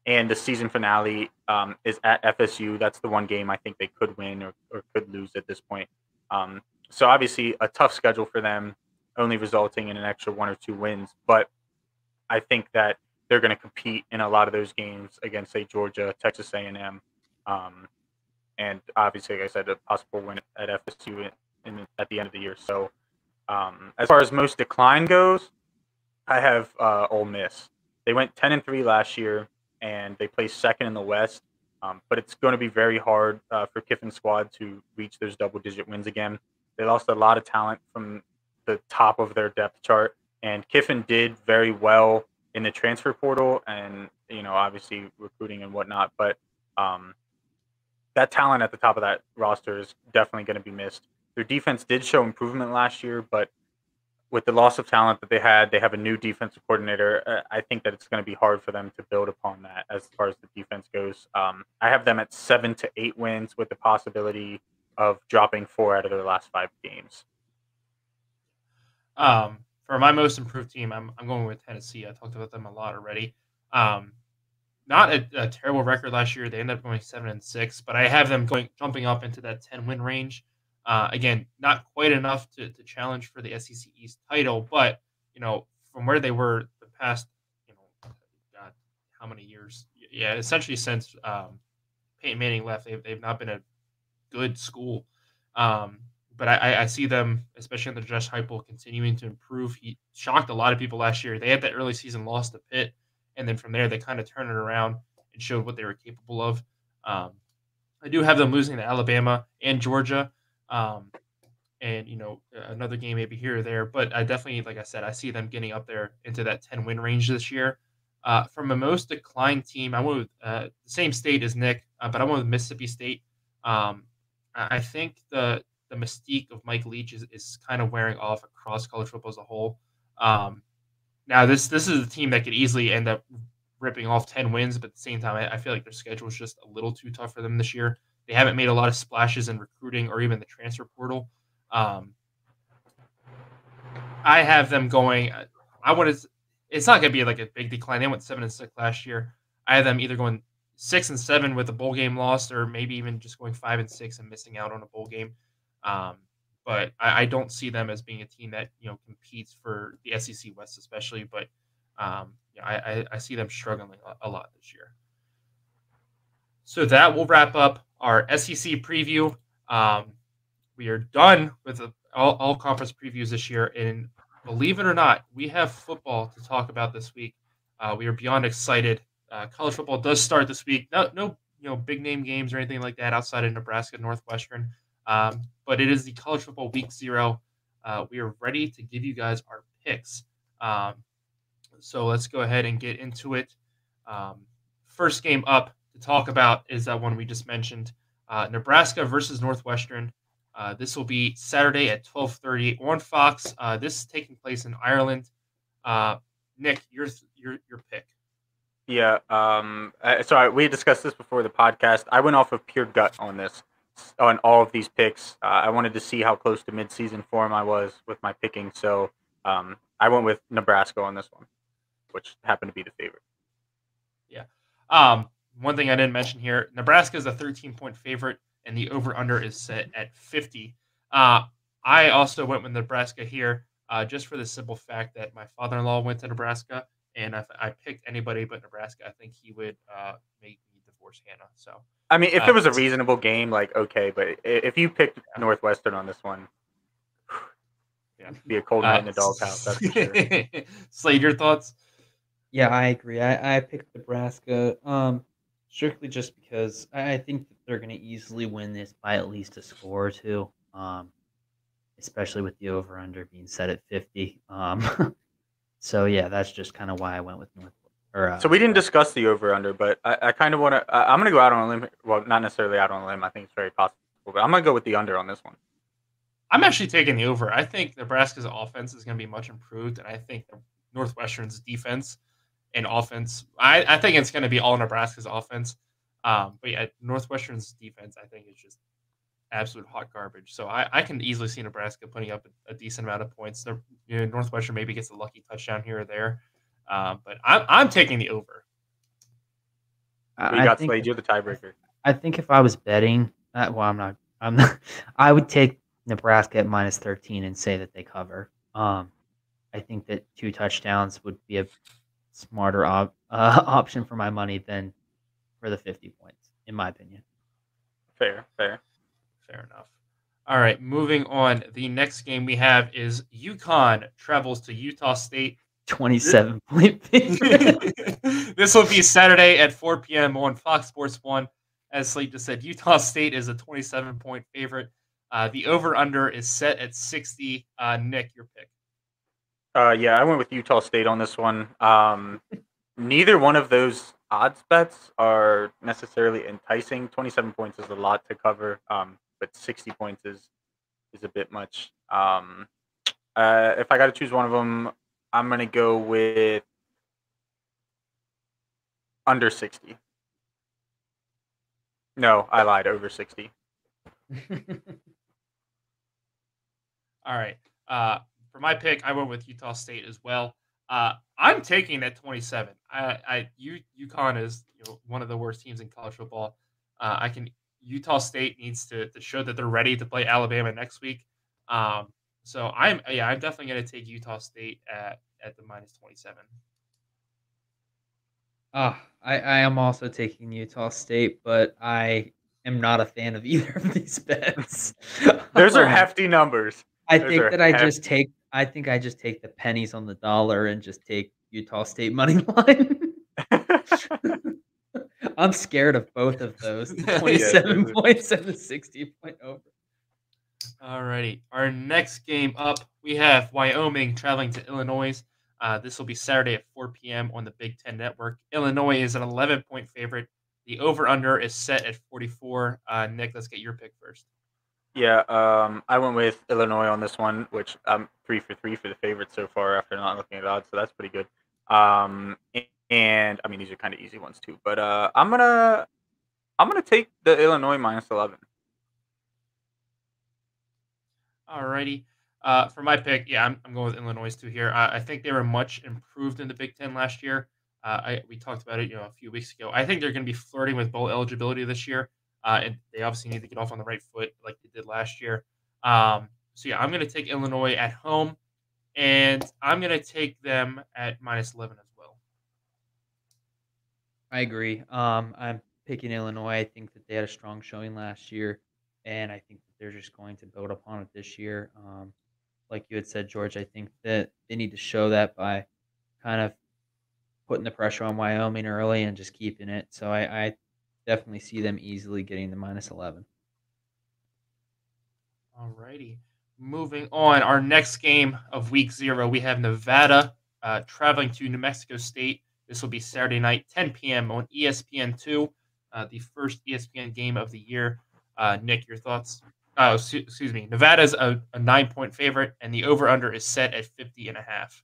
And the season finale is at FSU. That's the one game I think they could win or could lose at this point. So obviously a tough schedule for them, only resulting in an extra 1 or 2 wins. But I think that they're going to compete in a lot of those games against, say, Georgia, Texas A&M, and obviously, like I said, a possible win at FSU at the end of the year. So as far as most decline goes, I have Ole Miss. They went 10-3 last year, and they placed second in the West. But it's going to be very hard for Kiffin's squad to reach those double-digit wins again. They lost a lot of talent from the top of their depth chart, and Kiffin did very well in the transfer portal and, obviously recruiting and whatnot. But that talent at the top of that roster is definitely going to be missed. Their defense did show improvement last year, but with the loss of talent that they have a new defensive coordinator. I think that it's going to be hard for them to build upon that as far as the defense goes. I have them at 7 to 8 wins with the possibility of dropping 4 out of their last 5 games. For my most improved team, I'm going with Tennessee. I talked about them a lot already. Not a terrible record last year. They ended up going 7-6, but I have them jumping up into that 10-win range. Again, not quite enough to challenge for the SEC East title, but from where they were the past, God, how many years? Yeah, essentially since Peyton Manning left, they've not been a good school. But I see them, especially under Josh Heupel, continuing to improve. He shocked a lot of people last year. They had that early season loss to Pitt, and then from there they kind of turned it around and showed what they were capable of. I do have them losing to Alabama and Georgia. And another game maybe here or there, but I definitely, like I said, I see them getting up there into that 10-win range this year. From a most declined team, I went with the same state as Nick, but I went with Mississippi State. I think the mystique of Mike Leach is kind of wearing off across college football as a whole. Now this is a team that could easily end up ripping off 10 wins, but at the same time, I feel like their schedule is just a little too tough for them this year. They haven't made a lot of splashes in recruiting or even the transfer portal. I have them going. It's not going to be like a big decline. They went 7-6 last year. I have them either going 6-7 with a bowl game loss, or maybe even just going 5-6 and missing out on a bowl game. But I don't see them as being a team that competes for the SEC West, especially. But I see them struggling a lot this year. So that will wrap up our SEC preview. We are done with all conference previews this year, and believe it or not, we have football to talk about this week. We are beyond excited. College football does start this week. No, big name games or anything like that outside of Nebraska, Northwestern. But it is the College Football Week 0. We are ready to give you guys our picks. So let's go ahead and get into it. First game up to talk about is that one we just mentioned, Nebraska versus Northwestern. This will be Saturday at 12:30 on Fox. This is taking place in Ireland. Nick, your pick. Yeah. So we discussed this before the podcast. I went off of pure gut on this, on all of these picks. I wanted to see how close to midseason form I was with my picking. So I went with Nebraska on this one, which happened to be the favorite. Yeah. One thing I didn't mention here, Nebraska is a 13-point favorite, and the over-under is set at 50. I also went with Nebraska here just for the simple fact that my father-in-law went to Nebraska, and if I picked anybody but Nebraska, I think he would make me divorce Hannah. So, I mean, if it was a reasonable game, like, okay, but if you picked Northwestern on this one, it'd be a cold night in the doghouse, that's for sure. Slade, your thoughts? Yeah, I agree. I picked Nebraska strictly just because I think that they're going to easily win this by at least a score or two, especially with the over-under being set at 50. So, yeah, that's just kind of why I went with North. So we didn't discuss the over-under, but I kind of want to – I'm going to go out on a limb. Well, not necessarily out on a limb. I think it's very possible. But I'm going to go with the under on this one. I'm actually taking the over. I think Nebraska's offense is going to be much improved, and I think Northwestern's defense and offense, I think it's going to be all Nebraska's offense. But yeah, Northwestern's defense, I think, is just absolute hot garbage. So I can easily see Nebraska putting up a decent amount of points. Northwestern maybe gets a lucky touchdown here or there. But I'm taking the over. You got Slade. You're the tiebreaker. I think if I was betting, I'm not. I would take Nebraska at -13 and say that they cover. I think that 2 touchdowns would be a smarter option for my money than for the 50 points, in my opinion. Fair enough. All right, moving on. The next game we have is UConn travels to Utah State. 27-point favorite. This will be Saturday at 4 p.m. on Fox Sports 1. As Slade just said, Utah State is a 27-point favorite. The over-under is set at 60. Nick, your pick. Yeah, I went with Utah State on this one. Neither one of those odds bets are necessarily enticing. 27 points is a lot to cover, but 60 points is a bit much. If I got to choose one of them, I'm going to go with under 60. No, I lied. Over 60. All right. For my pick, I went with Utah State as well. I'm taking at 27. UConn is one of the worst teams in college football. Utah State needs to show that they're ready to play Alabama next week. So I'm definitely going to take Utah State at the -27. I am also taking Utah State, but I am not a fan of either of these bets. Those are hefty numbers. I think I just take the pennies on the dollar and just take Utah State money line. I'm scared of both of those, the 27 points and the 60-point over. Alrighty. Our next game up, we have Wyoming traveling to Illinois. This will be Saturday at 4 p.m. on the Big Ten Network. Illinois is an 11-point favorite. The over-under is set at 44. Nick, let's get your pick first. Yeah, I went with Illinois on this one, which I'm 3 for 3 for the favorite so far after not looking at odds, so that's pretty good. And I mean, these are kind of easy ones too, but I'm gonna I'm going to take the Illinois -11. Alrighty. For my pick, yeah, I'm going with Illinois too here. I think they were much improved in the Big Ten last year. We talked about it, a few weeks ago. I think they're going to be flirting with bowl eligibility this year, and they obviously need to get off on the right foot like they did last year. So yeah, I'm going to take Illinois at home, and I'm going to take them at -11 as well. I agree. I'm picking Illinois. I think that they had a strong showing last year, and I think that they're just going to build upon it this year. Like you had said, George, I think that they need to show that by kind of putting the pressure on Wyoming early and just keeping it. So I definitely see them easily getting the -11. Alrighty. Moving on, our next game of week 0, we have Nevada traveling to New Mexico State. This will be Saturday night, 10 p.m. on ESPN2, the first ESPN game of the year. Nick, your thoughts? Oh, excuse me. Nevada's a 9-point favorite, and the over-under is set at 50.5.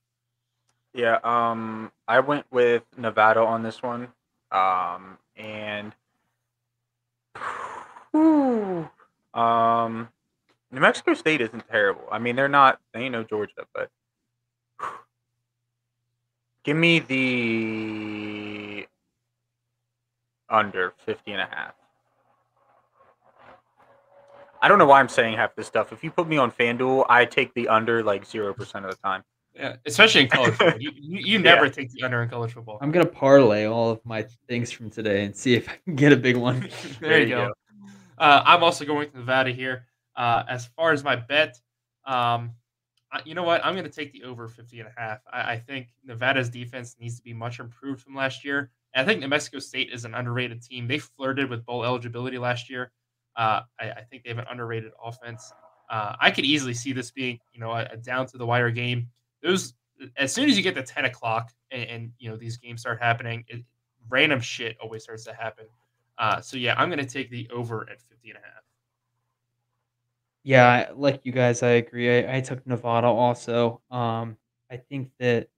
Yeah, I went with Nevada on this one. And whew, New Mexico State isn't terrible. I mean, they ain't no Georgia, but give me the under 50.5. I don't know why I'm saying half this stuff. If you put me on FanDuel, I take the under like 0% of the time. Yeah, especially in college football. You never take the under in college football. I'm gonna parlay all of my things from today and see if I can get a big one. There you go. I'm also going with Nevada here. As far as my bet, you know what? I'm going to take the over 50.5. I think Nevada's defense needs to be much improved from last year. And I think New Mexico State is an underrated team. They flirted with bowl eligibility last year. I think they have an underrated offense. I could easily see this being, a down to the wire game. As soon as you get to 10 o'clock and these games start happening, random shit always starts to happen. So yeah, I'm going to take the over at 50.5. Yeah, like you guys, I agree. I took Nevada also. I think that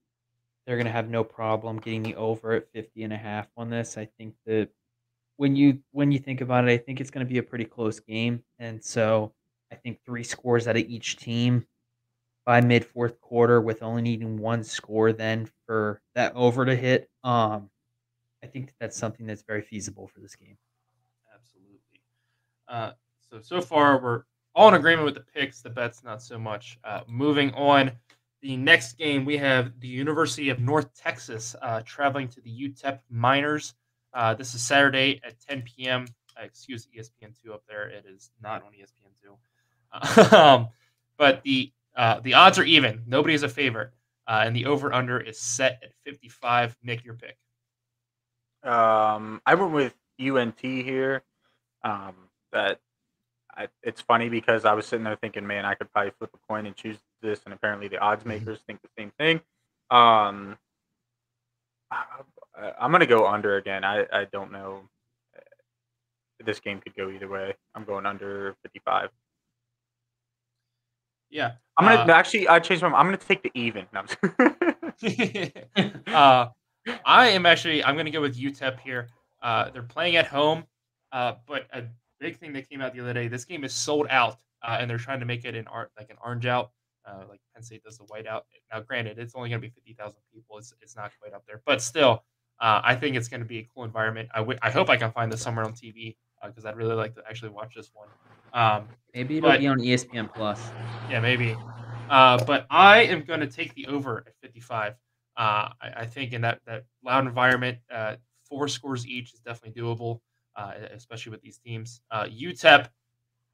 they're gonna have no problem getting the over at 50.5 on this. I think that when you think about it, I think it's gonna be a pretty close game. And so I think 3 scores out of each team by mid fourth quarter with only needing 1 score then for that over to hit. I think that's something that's very feasible for this game. Absolutely. So far we're all in agreement with the picks, the bets not so much. Moving on, the next game we have the University of North Texas traveling to the UTEP Miners. This is Saturday at 10 p.m. Excuse ESPN2 up there. It is not on ESPN2. But the odds are even. Nobody is a favorite. And the over-under is set at 55. Nick, your pick. I went with UNT here. It's funny because I was sitting there thinking, man, I could probably flip a coin and choose this, and apparently the odds makers think the same thing. I'm gonna go under again. I don't know. This game could go either way. I'm going under 55. Yeah, I'm gonna I changed my mind. I'm gonna take the even. No, I'm gonna go with UTEP here. They're playing at home, but a big thing that came out the other day, this game is sold out, and they're trying to make it an orange out, like Penn State does the white out. Now, granted, it's only going to be 50,000 people. It's not quite up there, but still, I think it's going to be a cool environment. I hope I can find this somewhere on TV because I'd really like to actually watch this one. Maybe it'll be on ESPN Plus. Yeah, maybe. But I am going to take the over at 55. I think in that loud environment, 4 scores each is definitely doable. Especially with these teams. UTEP,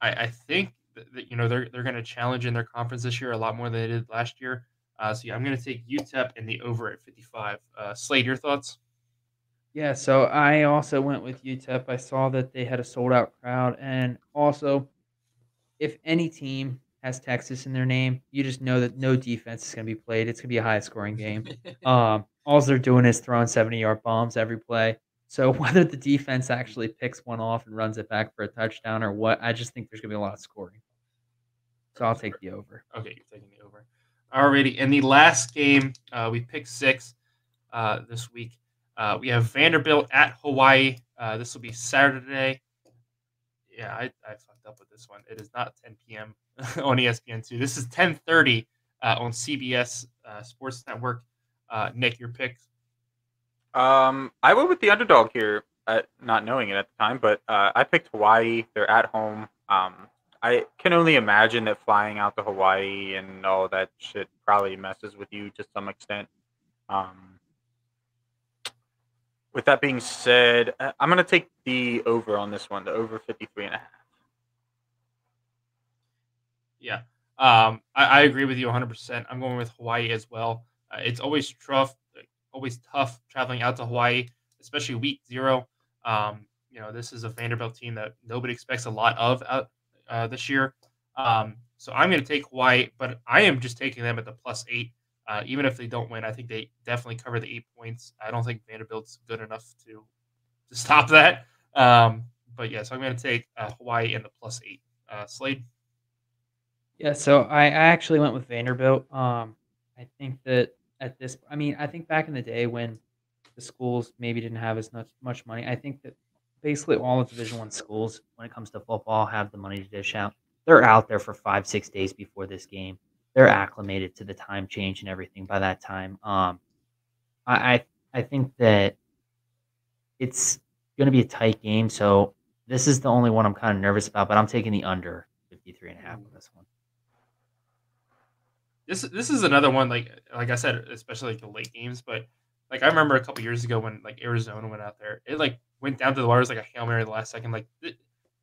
I think that they're going to challenge in their conference this year a lot more than they did last year. So yeah, I'm going to take UTEP and the over at 55. Slade, your thoughts? Yeah, so I also went with UTEP. I saw that they had a sold out crowd, and also, if any team has Texas in their name, you just know that no defense is going to be played. It's going to be a high scoring game. All they're doing is throwing 70-yard bombs every play. So whether the defense actually picks one off and runs it back for a touchdown or what, I just think there's going to be a lot of scoring. So I'll take the over. Okay, you're taking the over. Alrighty. In the last game, we picked 6 this week. We have Vanderbilt at Hawaii. This will be Saturday. Yeah, I fucked up with this one. It is not 10 p.m. on ESPN2. This is 10:30 on CBS Sports Network. Nick, your picks? I went with the underdog here, not knowing it at the time, but I picked Hawaii. They're at home. I can only imagine that flying out to Hawaii and all that shit probably messes with you to some extent. With that being said, I'm going to take the over on this one, the over 53.5. Yeah. I agree with you 100%. I'm going with Hawaii as well. It's always tough traveling out to Hawaii, especially week 0. This is a Vanderbilt team that nobody expects a lot of this year. So I'm going to take Hawaii, but I am just taking them at the +8. Even if they don't win, I think they definitely cover the 8 points. I don't think Vanderbilt's good enough to stop that. But yeah, so I'm going to take Hawaii and the +8. Slade? Yeah, so I actually went with Vanderbilt. I think that I think back in the day when the schools maybe didn't have as much money, I think that basically all the Division 1 schools, when it comes to football, have the money to dish out. They're out there for 5-6 days before this game. They're acclimated to the time change and everything by that time. I think that it's going to be a tight game, so this is the only one I'm kind of nervous about, but I'm taking the under 53.5 on this one. This is another one, like I said, especially like the late games. But like I remember a couple years ago when like Arizona went out there, it like went down to the wires like a Hail Mary the last second. Like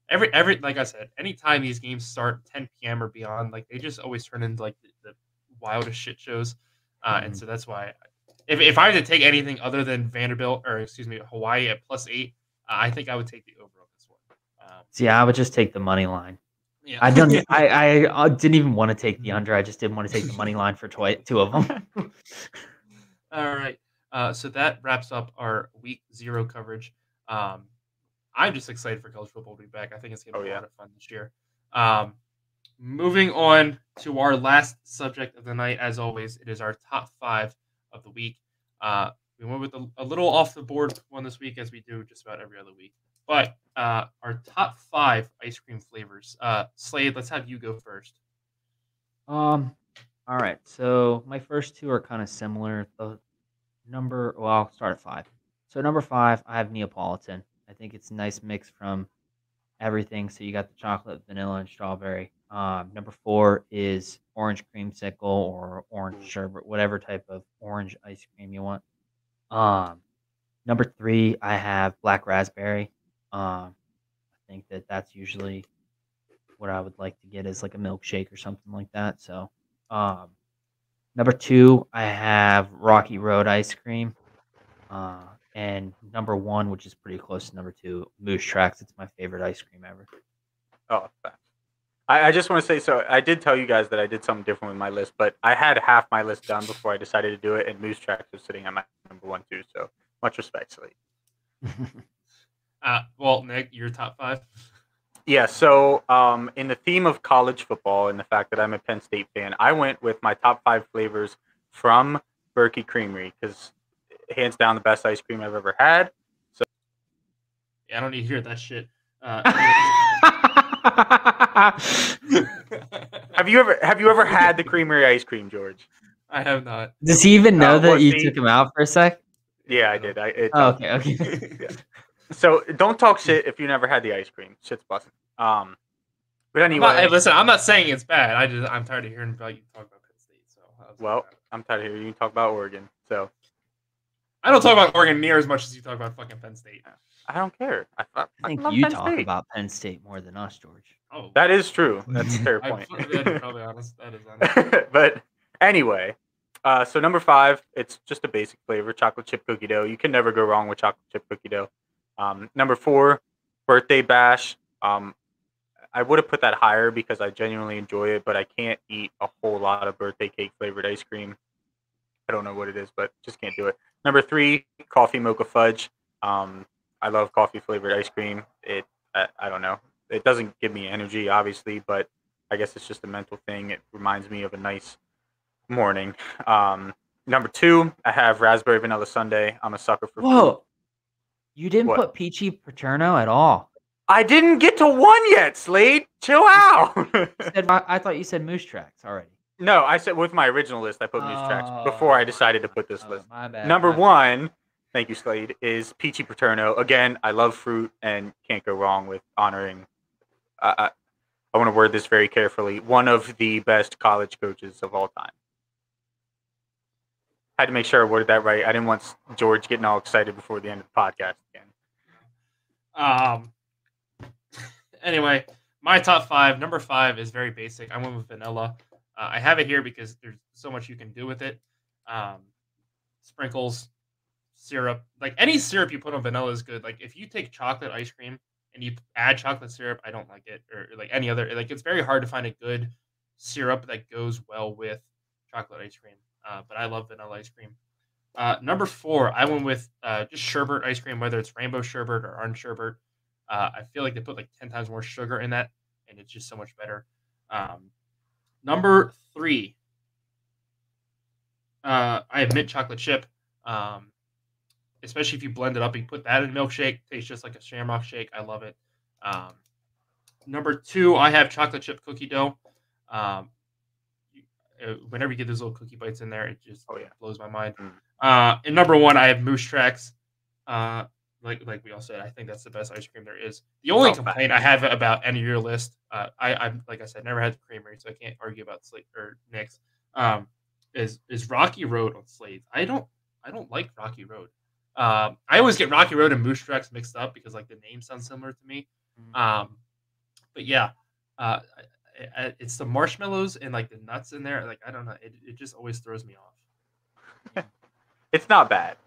every like I said, anytime these games start 10 p.m. or beyond, like they just always turn into like the wildest shit shows. And so that's why if I had to take anything other than Vanderbilt or Hawaii at +8, I think I would take the over on this one. Yeah, I would just take the money line. Yeah. I didn't even want to take the under. I just didn't want to take the money line for 2 of them. All right. So that wraps up our week 0 coverage. I'm just excited for college football to be back. I think it's going to be a lot of fun this year. Moving on to our last subject of the night, as always, it is our top 5 of the week. We went with a little off the board one this week, as we do just about every other week. But our top 5 ice cream flavors. Slade, let's have you go first. All right. So my first 2 are kind of similar. I'll start at 5. So number 5, I have Neapolitan. I think it's a nice mix from everything. So you got the chocolate, vanilla, and strawberry. Number 4 is orange creamsicle or orange sherbet, whatever type of orange ice cream you want. Number 3, I have black raspberry. I think that's usually what I would like to get as like a milkshake or something like that. So, number 2, I have Rocky Road ice cream. And number 1, which is pretty close to number 2, Moose Tracks. It's my favorite ice cream ever. Oh, thanks. I just want to say, so I did tell you guys that I did something different with my list, but I had half my list done before I decided to do it, and Moose Tracks was sitting on my number 1 too. So much respect, Slade. Well, Nick, your top 5. Yeah, so in the theme of college football and the fact that I'm a Penn State fan, I went with my top 5 flavors from Berkey Creamery because hands down the best ice cream I've ever had. So yeah, I don't need to hear that shit. Have you ever had the Creamery ice cream, George? I have not. Does he even know that you took him out for a sec? Yeah, I did. Okay. Yeah. So don't talk shit if you never had the ice cream. Shit's busting. But anyway, listen, I'm not saying it's bad. I'm tired of hearing about you talk about Penn State. So I'm tired of hearing you talk about Oregon. So I don't talk about Oregon near as much as you talk about fucking Penn State. I don't care. I think you talk about Penn State more than us, George. Oh, that is true. That's a fair point. Probably honest. That is honest. But anyway, so number 5, it's just a basic flavor, chocolate chip cookie dough. You can never go wrong with chocolate chip cookie dough. Number 4, birthday bash. I would have put that higher because I genuinely enjoy it, but I can't eat a whole lot of birthday cake flavored ice cream. I don't know what it is, but just can't do it. Number 3, coffee mocha fudge. I love coffee flavored ice cream. I don't know. It doesn't give me energy, obviously, but I guess it's just a mental thing. It reminds me of a nice morning. Number 2, I have raspberry vanilla sundae. I'm a sucker for fruit. Whoa. You didn't What? put peachy paterno at all. I didn't get to 1 yet, Slade. Chill out. I thought you said moose tracks already. No, I said with my original list, I put moose tracks before I decided to put this list. My bad. Number 1, thank you, Slade, is peachy paterno. Again, I love fruit and can't go wrong with honoring. I want to word this very carefully. One of the best college coaches of all time. Had to make sure I worded that right. I didn't want George getting all excited before the end of the podcast again. Anyway, my top 5. Number 5 is very basic. I went with vanilla. I have it here because there's so much you can do with it. Sprinkles, syrup, like any syrup you put on vanilla is good. Like if you take chocolate ice cream and you add chocolate syrup, I don't like it, or like any other. Like it's very hard to find a good syrup that goes well with chocolate ice cream. But I love vanilla ice cream. Number 4, I went with just sherbet ice cream, whether it's rainbow sherbet or orange sherbet. I feel like they put like 10 times more sugar in that, and it's just so much better. Number 3, I have mint chocolate chip. Especially if you blend it up, you put that in a milkshake. Tastes just like a Shamrock shake. I love it. Number 2, I have chocolate chip cookie dough. Whenever you get those little cookie bites in there, it just blows my mind. And number 1, I have moose tracks. Like we all said, I think that's the best ice cream there is. The only complaint I have about any of your list, I'm like I said, never had the creamery, so I can't argue about Slade or Nick's. Is Rocky Road on Slade's. I don't like Rocky Road. I always get Rocky Road and Moose Tracks mixed up because like the name sounds similar to me. But yeah, it's the marshmallows and like the nuts in there. Like I don't know, it just always throws me off. It's not bad.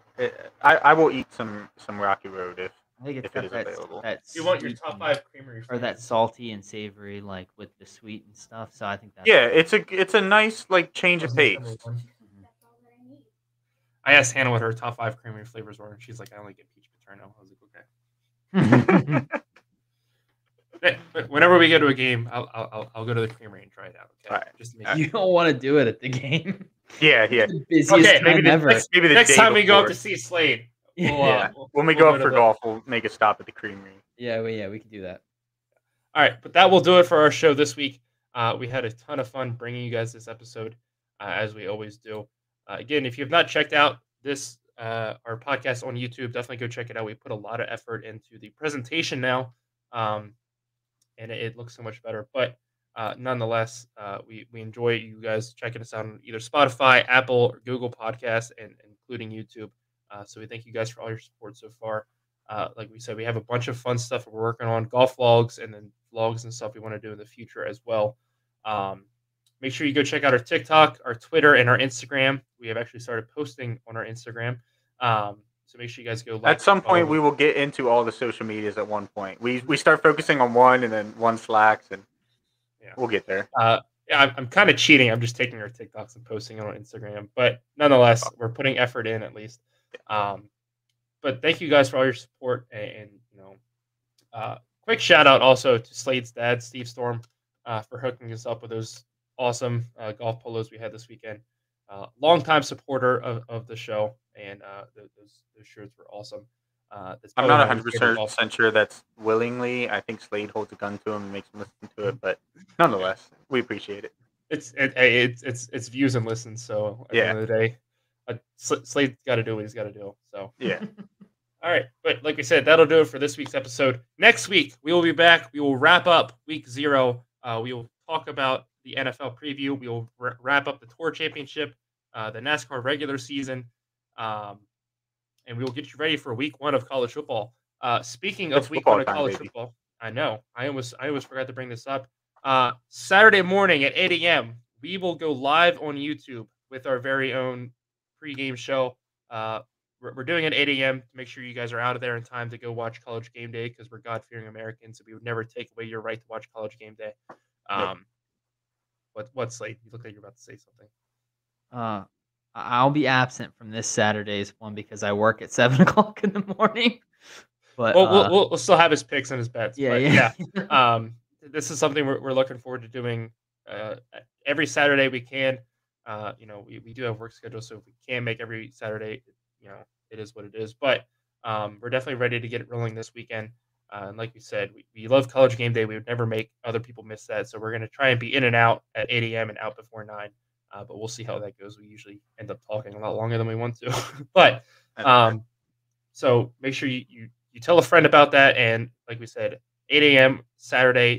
I will eat some Rocky Road if it is that, available. You want your top 5 creamery or that salty and savory, like with the sweet and stuff. So I think that's it's a ninice like change of pace. I asked Hannah what her top 5 creamery flavors were, and she's like, "I only get peach paterno." I was like, "Okay." But whenever we go to a game, I'll go to the creamery and try it out. Okay, right. Just to make you don't want to do it at the game. Yeah. The busiest maybe time ever. Maybe the next day time we go up before. to see Slade. When we go up for golf, we'll make a stop at the creamery. Yeah, we can do that. All right, but that will do it for our show this week. We had a ton of fun bringing you guys this episode, as we always do. Again, if you have not checked out this our podcast on YouTube, definitely go check it out. We put a lot of effort into the presentation now, and it looks so much better. But nonetheless, we enjoy you guys checking us out on either Spotify, Apple, or Google Podcasts, and including YouTube. So we thank you guys for all your support so far. Like we said, we have a bunch of fun stuff we're working on, golf vlogs, and then vlogs and stuff we want to do in the future as well. Make sure you go check out our TikTok, our Twitter, and our Instagram. We have actually started posting on our Instagram. So make sure you guys go like. At some point, we will get into all the social medias at one point. We start focusing on one, and then one slacks, and we'll get there. Yeah, I'm kind of cheating. I'm just taking our TikToks and posting it on Instagram. But nonetheless, we're putting effort in at least. But thank you guys for all your support. And quick shout out also to Slade's dad, Steve Storm, for hooking us up with those awesome golf polos we had this weekend. Longtime supporter of the show, and those shirts were awesome. I'm not 100% sure that's willingly. I think Slade holds a gun to him and makes him listen to it, but nonetheless, we appreciate it. It's views and listens. So at the end of the day, Slade's got to do what he's got to do. So yeah. All right, but like we said, that'll do it for this week's episode. Next week we will be back. We will wrap up week 0. We will talk about the NFL preview. We will wrap up the Tour Championship, the NASCAR regular season, and we will get you ready for week 1 of college football. Speaking of week 1 of college football, I know I almost forgot to bring this up. Saturday morning at 8 a.m., we will go live on YouTube with our very own pregame show. We're doing it at 8 a.m. to make sure you guys are out of there in time to go watch College Game Day, because we're God-fearing Americans, so we would never take away your right to watch College Game Day. What Slade? You look like you're about to say something. I'll be absent from this Saturday's one because I work at 7 o'clock in the morning. But we'll still have his picks and his bets. Yeah. This is something we're looking forward to doing every Saturday we can. We do have work schedules, so if we can't make every Saturday, it is what it is. But we're definitely ready to get it rolling this weekend. And like we said, we love College Game Day. We would never make other people miss that. So we're going to try and be in and out at 8 a.m. and out before 9. But we'll see how that goes. We usually end up talking a lot longer than we want to. But so make sure you tell a friend about that. And like we said, 8 a.m.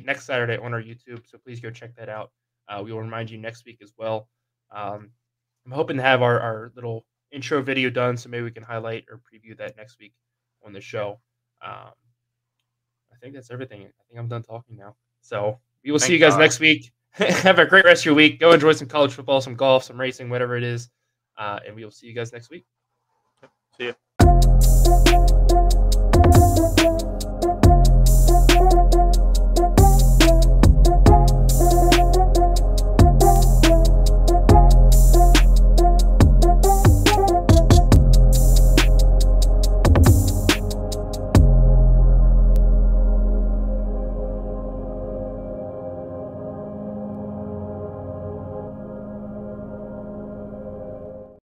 next Saturday on our YouTube. So please go check that out. We will remind you next week as well. I'm hoping to have our little intro video done, so maybe we can highlight or preview that next week on the show. I think that's everything. I think I'm done talking now. So we will see you guys next week. Have a great rest of your week. Go enjoy some college football, some golf, some racing, whatever it is. And we will see you guys next week. See ya.